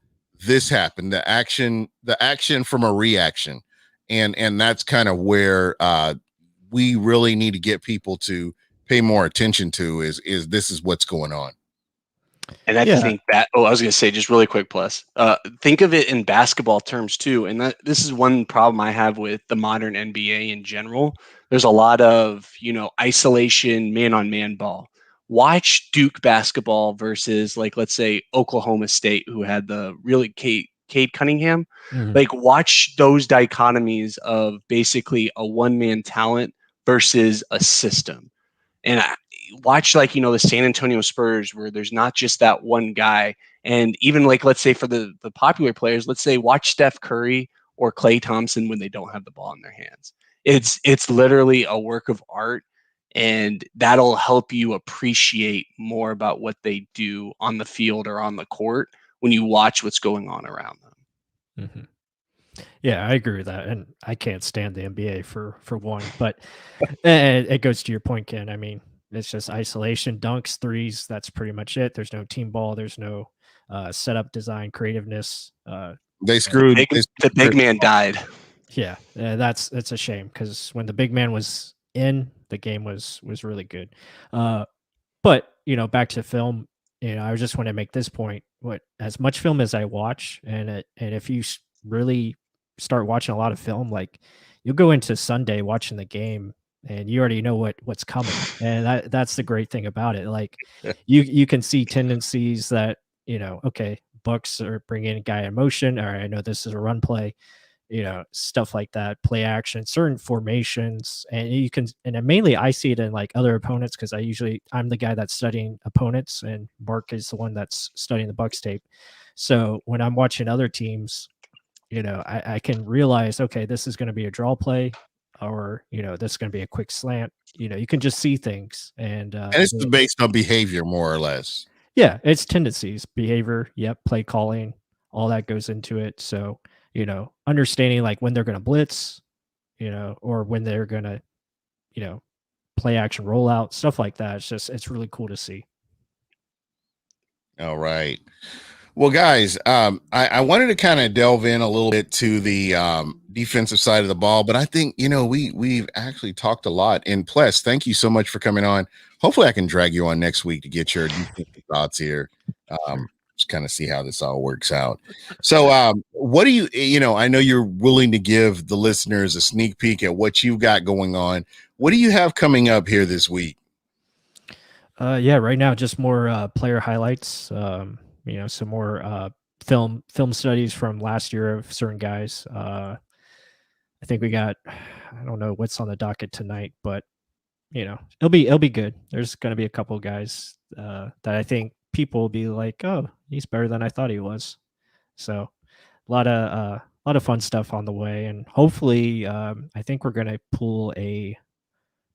happened, the action from a reaction. And that's kind of where we really need to get people to pay more attention to, is this is what's going on. And I think that, I was going to say, just really quick, Plus, think of it in basketball terms too. And this is one problem I have with the modern NBA in general. There's a lot of, isolation, man-on-man ball. Watch Duke basketball versus, like, let's say Oklahoma State, who had the really Cade Cunningham. Like, watch those dichotomies of basically a one-man talent versus a system. And watch, like, the San Antonio Spurs, where there's not just that one guy. And even, like, let's say for the popular players, let's say watch Steph Curry or Klay Thompson when they don't have the ball in their hands. It's literally a work of art, and that'll help you appreciate more about what they do on the field or on the court when you watch what's going on around them. Yeah, I agree with that, and I can't stand the NBA for one. But it goes to your point, Ken. I mean, it's just isolation, dunks, threes. That's pretty much it. There's no team ball. There's no setup, design, creativeness. They screwed. The big man died. Yeah, that's a shame, because when the big man was in, the game was really good. But, back to film, I just want to make this point. What as much film as I watch, and if you really start watching a lot of film, like you'll go into Sunday watching the game, and you already know what's coming, and that's the great thing about it. Like you can see tendencies that okay, Bucs are bringing a guy in motion. All right, I know this is a run play, stuff like that, play action, certain formations. And you can, and then mainly I see it in like other opponents because I'm the guy that's studying opponents and Mark is the one that's studying the Bucks tape. So when I'm watching other teams, I can realize, okay, this is going to be a draw play or, this is going to be a quick slant. You can just see things. And it's based on behavior, more or less. Yeah, it's tendencies, behavior, yep, play calling, all that goes into it. So, understanding like when they're going to blitz, or when they're going to, play action rollout, stuff like that. It's really cool to see. All right. Well, guys, I wanted to kind of delve in a little bit to the defensive side of the ball, but I think, we've actually talked a lot. And Pless, thank you so much for coming on. Hopefully I can drag you on next week to get your defensive thoughts here. Just kind of see how this all works out. So what do I know you're willing to give the listeners a sneak peek at what you've got going on. What do you have coming up here this week? Yeah, right now, just more player highlights, some more film studies from last year of certain guys. I think we got, I don't know what's on the docket tonight, but it'll be good. There's going to be a couple of guys that I think people will be like, oh, he's better than I thought he was. So a lot of fun stuff on the way, and hopefully, I think we're going to pull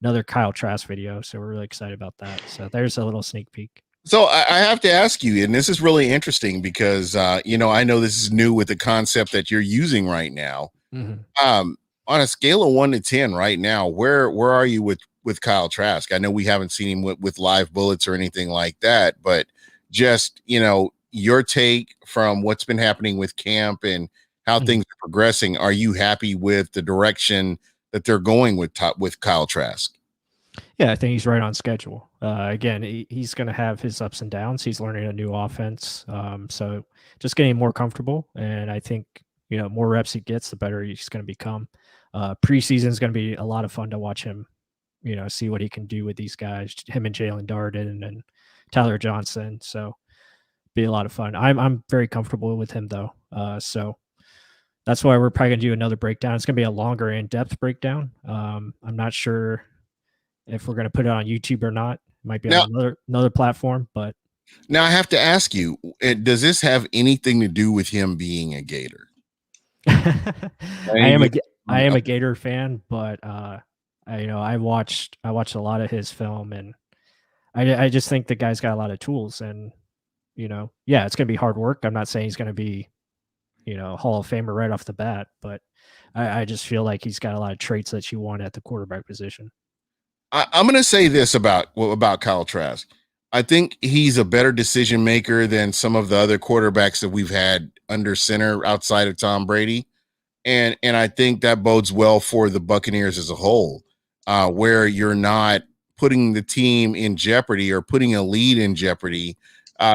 another Kyle Trask video. So we're really excited about that. So there's a little sneak peek. So I have to ask you, and this is really interesting because, I know this is new with the concept that you're using right now. Mm-hmm. On a scale of 1 to 10 right now, where are you with Kyle Trask? I know we haven't seen him with live bullets or anything like that, but just, your take from what's been happening with camp and how things are progressing. Are you happy with the direction that they're going with Kyle Trask? Yeah, I think he's right on schedule. Again, he's going to have his ups and downs. He's learning a new offense. So just getting more comfortable. And I think, more reps he gets, the better he's going to become. Preseason is going to be a lot of fun to watch him, see what he can do with these guys, him and Jalen Darden and Tyler Johnson. So be a lot of fun. I'm very comfortable with him though. So that's why we're probably going to do another breakdown. It's going to be a longer in-depth breakdown. I'm not sure if we're going to put it on YouTube or not. It might be on another platform, but now I have to ask you, does this have anything to do with him being a Gator? I am a Gator fan, but I watched a lot of his film, and I just think the guy's got a lot of tools, and yeah, it's going to be hard work. I'm not saying he's going to be Hall of Famer right off the bat, but I just feel like he's got a lot of traits that you want at the quarterback position. I'm going to say this about Kyle Trask. I think he's a better decision maker than some of the other quarterbacks that we've had under center outside of Tom Brady. And I think that bodes well for the Buccaneers as a whole, where you're not putting the team in jeopardy or putting a lead in jeopardy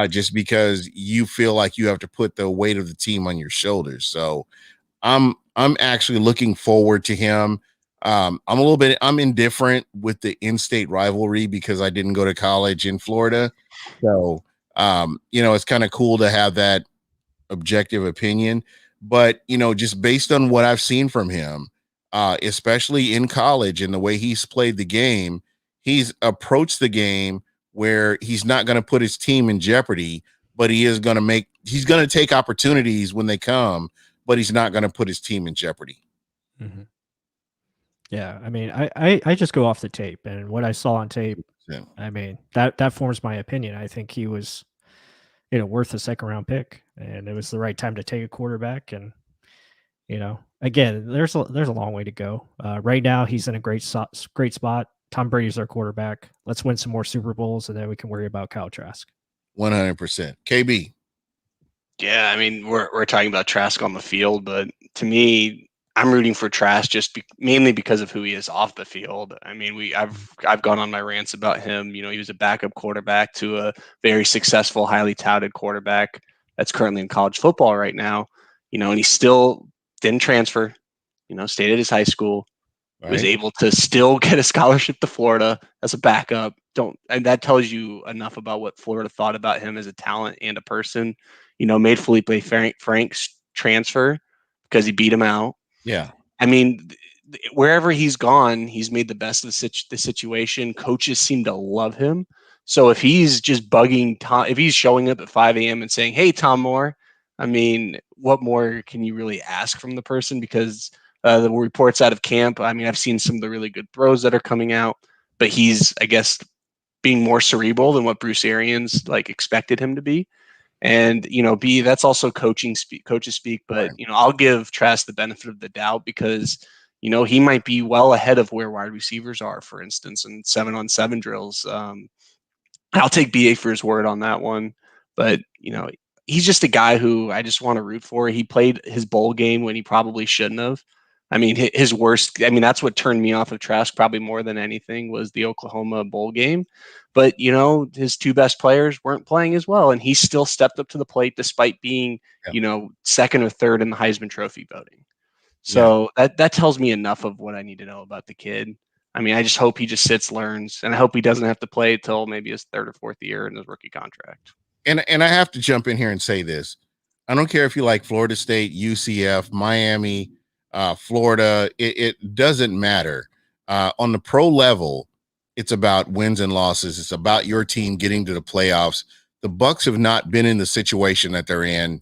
just because you feel like you have to put the weight of the team on your shoulders. So I'm actually looking forward to him. I'm indifferent with the in-state rivalry because I didn't go to college in Florida. So, it's kind of cool to have that objective opinion, but, just based on what I've seen from him, especially in college and the way he's played the game, he's approached the game where he's not going to put his team in jeopardy, but he's going to take opportunities when they come, but he's not going to put his team in jeopardy. Mm-hmm. Yeah, I mean, I just go off the tape, and what I saw on tape, I mean, that forms my opinion. I think he was, worth a second round pick, and it was the right time to take a quarterback. And again, there's a long way to go. Right now, he's in a great spot. Tom Brady's our quarterback. Let's win some more Super Bowls, and then we can worry about Kyle Trask. 100%. KB. Yeah, I mean, we're talking about Trask on the field, but to me, I'm rooting for Trask mainly because of who he is off the field. I mean, I've gone on my rants about him. He was a backup quarterback to a very successful, highly touted quarterback that's currently in college football right now. And he still didn't transfer. Stayed at his high school. Was Right? able to still get a scholarship to Florida as a backup. And that tells you enough about what Florida thought about him as a talent and a person. Made Felipe Frank's transfer because he beat him out. Yeah. I mean, wherever he's gone, he's made the best of the situation. Coaches seem to love him. So if he's just bugging Tom, if he's showing up at 5 a.m. and saying, "Hey, Tom Moore," I mean, what more can you really ask from the person? Because the reports out of camp, I mean, I've seen some of the really good throws that are coming out, but he's, I guess, being more cerebral than what Bruce Arians expected him to be. And B, that's also coaches speak. But Right. I'll give Trask the benefit of the doubt because he might be well ahead of where wide receivers are, for instance, in 7-on-7 drills. I'll take BA for his word on that one. But he's just a guy who I just want to root for. He played his bowl game when he probably shouldn't have. I mean, his worst. I mean, that's what turned me off of Trask probably more than anything was the Oklahoma bowl game. But his two best players weren't playing as well, and he still stepped up to the plate despite being second or third in the Heisman Trophy voting. So that tells me enough of what I need to know about the kid. I mean, I just hope he just sits, learns, and I hope he doesn't have to play till maybe his third or fourth year in his rookie contract. And I have to jump in here and say this. I don't care if you like Florida State, UCF, Miami, Florida. It doesn't matter. On the pro level, it's about wins and losses. It's about your team getting to the playoffs. The Bucs have not been in the situation that they're in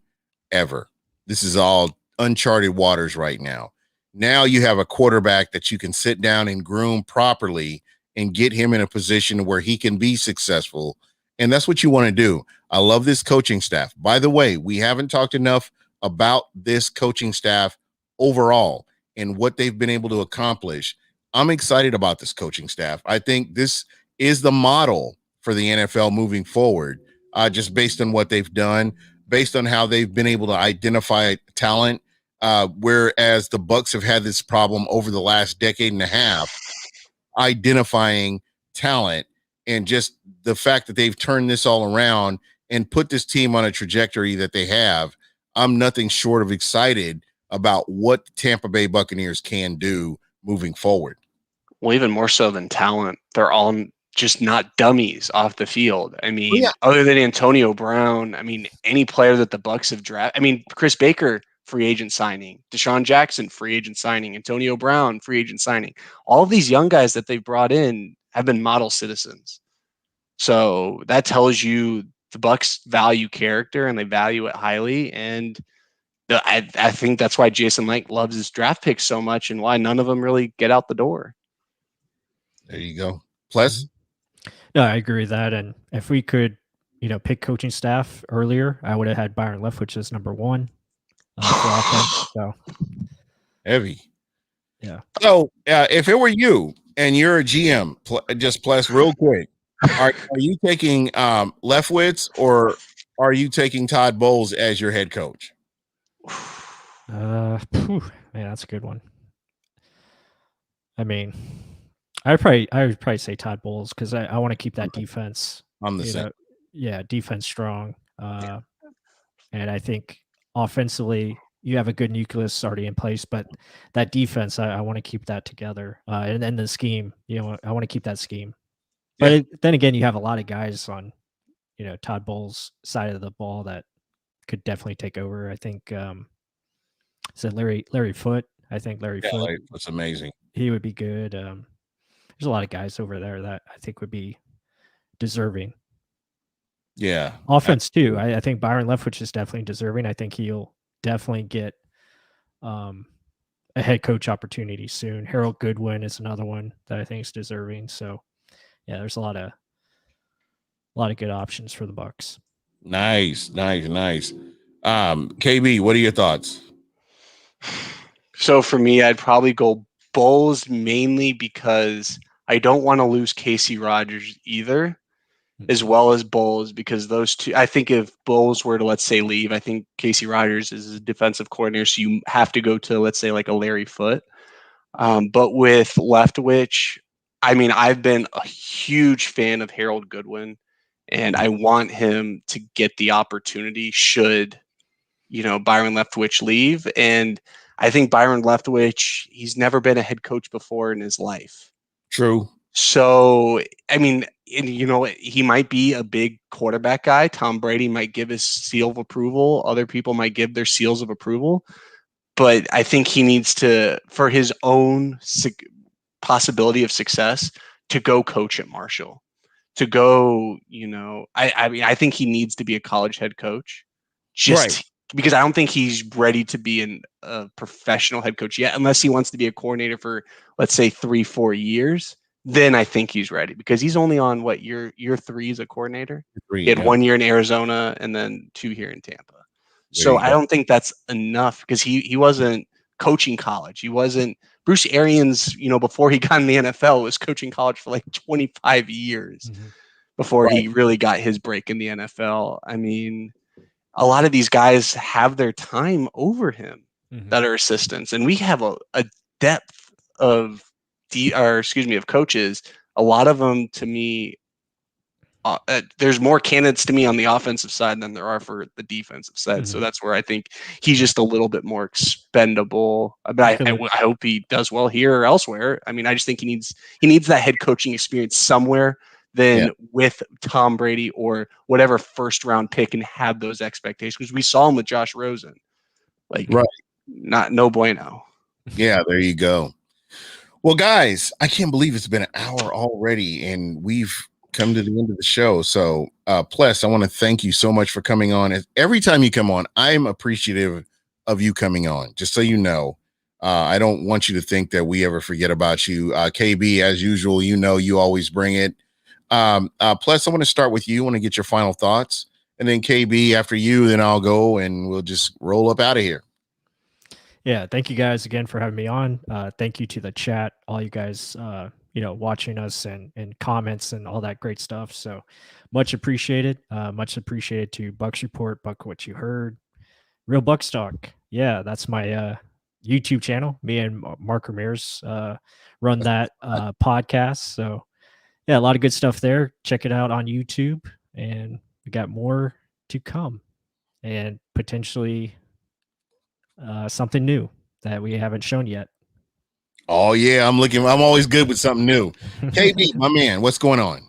ever. This is all uncharted waters right now. Now you have a quarterback that you can sit down and groom properly and get him in a position where he can be successful. And that's what you want to do. I love this coaching staff. By the way, we haven't talked enough about this coaching staff overall and what they've been able to accomplish. I'm excited about this coaching staff. I think this is the model for the NFL moving forward, just based on what they've done, based on how they've been able to identify talent. Whereas the Bucs have had this problem over the last decade and a half, identifying talent, and just the fact that they've turned this all around and put this team on a trajectory that they have. I'm nothing short of excited about what the Tampa Bay Buccaneers can do moving forward. Well, even more so than talent, they're all just not dummies off the field. I mean, other than Antonio Brown, I mean, any player that the Bucs have drafted. I mean, Chris Baker, free agent signing. Deshaun Jackson, free agent signing. Antonio Brown, free agent signing. All of these young guys that they've brought in have been model citizens. So that tells you the Bucs value character and they value it highly. And I think that's why Jason Licht loves his draft picks so much and why none of them really get out the door. There you go. Pless? No, I agree with that. And if we could, pick coaching staff earlier, I would have had Byron Leftwich as number one for offense. So heavy. Yeah. So if it were you and you're a GM, just Pless real quick, are you taking Leftwich or are you taking Todd Bowles as your head coach? Man, that's a good one. I mean, I would probably say Todd Bowles because I want to keep that defense. I'm the same. Defense strong. And I think offensively, you have a good nucleus already in place, but that defense, I want to keep that together. And then the scheme, I want to keep that scheme. But then again, you have a lot of guys on, Todd Bowles' side of the ball that could definitely take over. I think, said Larry Foote. I think Larry Foote. That's amazing. He would be good. There's a lot of guys over there that I think would be deserving. Yeah. Offense too. I think Byron Leftwich is definitely deserving. I think he'll definitely get a head coach opportunity soon. Harold Goodwin is another one that I think is deserving. So yeah, there's a lot of good options for the Bucs. Nice. KB, what are your thoughts? So for me, I'd probably go Bowles mainly because I don't want to lose Casey Rogers either. as well as Bowles, because those two, I think if Bowles were to, let's say, leave, I think Casey Rogers is a defensive coordinator, so you have to go to, let's say, like a Larry Foote. But with Leftwich, I mean, I've been a huge fan of Harold Goodwin, and I want him to get the opportunity should, Byron Leftwich leave. And I think Byron Leftwich, he's never been a head coach before in his life. True. So, I mean, he might be a big quarterback guy. Tom Brady might give his seal of approval. Other people might give their seals of approval. But I think he needs to, for his own possibility of success, to go coach at Marshall. To go, I mean, I think he needs to be a college head coach. Just because I don't think he's ready to be a professional head coach yet, unless he wants to be a coordinator for, let's say, 3-4 years. Then I think he's ready, because he's only on year 3 as a coordinator. He had 1 year in Arizona and then 2 here in Tampa. So I don't think that's enough, because he wasn't coaching college. He wasn't Bruce Arians, before he got in the NFL, was coaching college for like 25 years before he really got his break in the NFL. I mean, a lot of these guys have their time over him that are assistants, and we have a depth of coaches. A lot of them, to me, there's more candidates to me on the offensive side than there are for the defensive side. So that's where I think he's just a little bit more expendable. But I hope he does well here or elsewhere. I mean, I just think he needs that head coaching experience somewhere than with Tom Brady or whatever first round pick, and have those expectations, because we saw him with Josh Rosen. No bueno. Yeah, there you go. Well, guys, I can't believe it's been an hour already, and we've come to the end of the show. So, Pless, I want to thank you so much for coming on. Every time you come on, I'm appreciative of you coming on, just so you know. I don't want you to think that we ever forget about you. KB, as usual, you always bring it. Pless, I want to start with you. I want to get your final thoughts. And then KB, after you, then I'll go and we'll just roll up out of here. Yeah, thank you guys again for having me on. Thank you to the chat, all you guys, watching us and comments and all that great stuff. So much appreciated. Much appreciated to Bucs Report, Buck What You Heard, Real Bucs Talk. Yeah, that's my YouTube channel. Me and Mark Ramirez run that podcast. So yeah, a lot of good stuff there. Check it out on YouTube, and we got more to come, and potentially something new that we haven't shown yet. Oh yeah, I'm always good with something new. KB, my man, what's going on?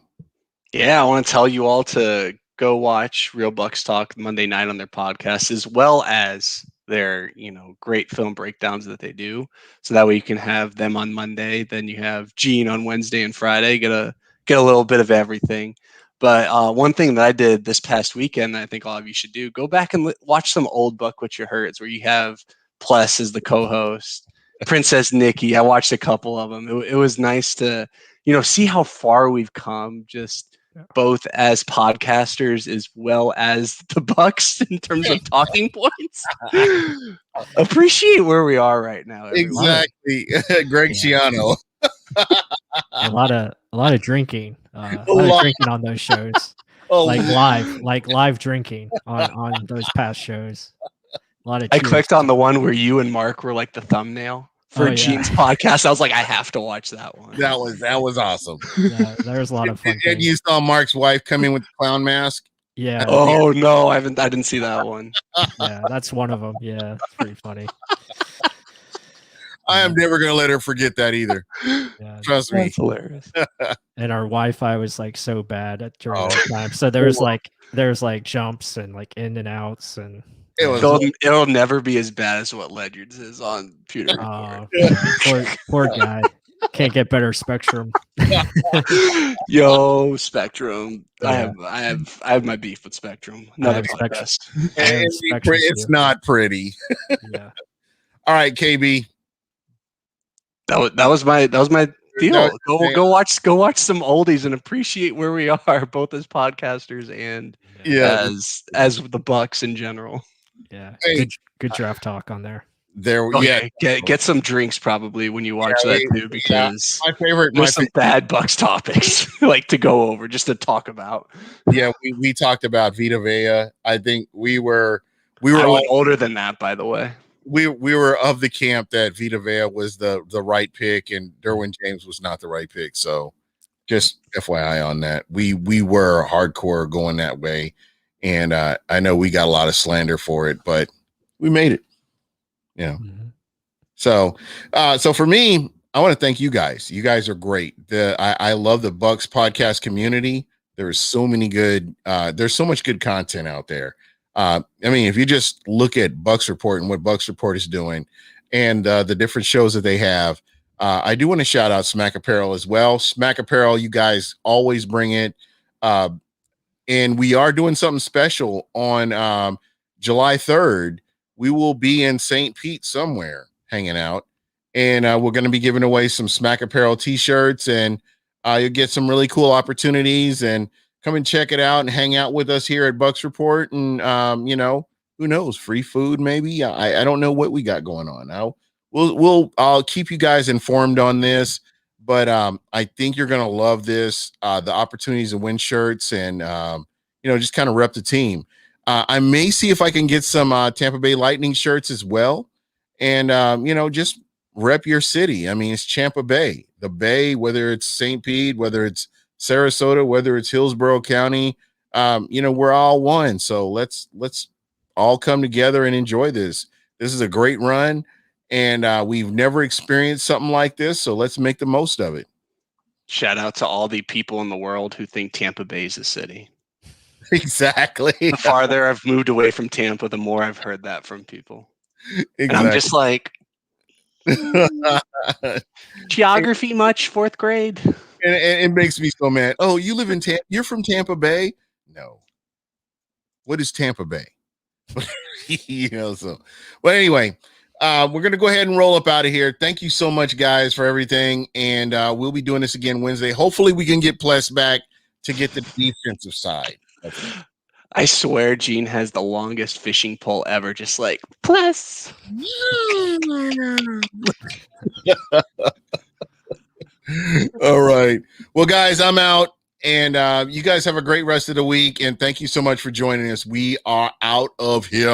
Yeah, I want to tell you all to go watch Real Bucs Talk Monday night on their podcast, as well as their great film breakdowns that they do. So that way you can have them on Monday, then you have Gene on Wednesday and Friday. Get a little bit of everything. But one thing that I did this past weekend that I think all of you should do, go back and watch some old Buck What You Heard, where you have Pless as the co-host, Princess Nikki. I watched a couple of them. It was nice to, see how far we've come, just both as podcasters as well as the Bucs in terms of talking points. Appreciate where we are right now. Everyone. Exactly. Greg Ciano. a lot of drinking. A lot of drinking on those shows. Live drinking on those past shows. A lot of I clicked on the one where you and Mark were like the thumbnail for Gene's podcast. I was like, I have to watch that one. That was awesome. Yeah, there was a lot of fun. And you saw Mark's wife come in with the clown mask. Yeah. Oh no, I didn't see that one. Yeah, that's one of them. Yeah, it's pretty funny. I am never gonna let her forget that either. Yeah, trust me. That's hilarious. And our Wi-Fi was like so bad during that time. So there was like jumps and like in and outs, and it'll never be as bad as what Ledyard's is on Pewter Report. Poor guy. Can't get better Spectrum. Yo, Spectrum. Yeah. I have my beef with Spectrum. Another podcast. It's not pretty. Yeah. All right, KB. That was my deal. Go watch some oldies and appreciate where we are, both as podcasters and as the Bucs in general. Yeah, good draft talk on there. There, get some drinks probably when you watch that too, because my favorite. There's some bad Bucs topics like to go over just to talk about. Yeah, we talked about Vita Vea. I think we were I was all older than that, by the way. We were of the camp that Vita Vea was the right pick and Derwin James was not the right pick. So just FYI on that. We were hardcore going that way. And I know we got a lot of slander for it, but we made it. Yeah. Mm-hmm. So for me, I want to thank you guys. You guys are great. I love the Bucs podcast community. There's so many good. There's so much good content out there. I mean, if you just look at Bucs Report and what Bucs Report is doing, and the different shows that they have, I do want to shout out Smack Apparel as well. Smack Apparel, you guys always bring it. And we are doing something special on July 3rd. We will be in St. Pete somewhere hanging out. And we're going to be giving away some Smack Apparel t-shirts, and you'll get some really cool opportunities, and come and check it out and hang out with us here at Bucs Report. And, who knows, free food, maybe. I don't know what we got going on. I'll keep you guys informed on this, but I think you're going to love this, the opportunities to win shirts and, just kind of rep the team. I may see if I can get some Tampa Bay Lightning shirts as well. And, just rep your city. I mean, it's Tampa Bay, the Bay, whether it's St. Pete, whether it's Sarasota, whether it's Hillsborough County, we're all one. So let's all come together and enjoy this. This is a great run, and we've never experienced something like this. So let's make the most of it. Shout out to all the people in the world who think Tampa Bay is a city. Exactly. The farther I've moved away from Tampa, the more I've heard that from people. Exactly. And I'm just like, geography much? Fourth grade? And it makes me so mad. Oh, you live in Tampa? You're from Tampa Bay? No. What is Tampa Bay? So. But anyway, we're going to go ahead and roll up out of here. Thank you so much, guys, for everything. And we'll be doing this again Wednesday. Hopefully we can get Pless back to get the defensive side. I swear Gene has the longest fishing pole ever, just like, Pless. All right. Well, guys, I'm out. And you guys have a great rest of the week. And thank you so much for joining us. We are out of here.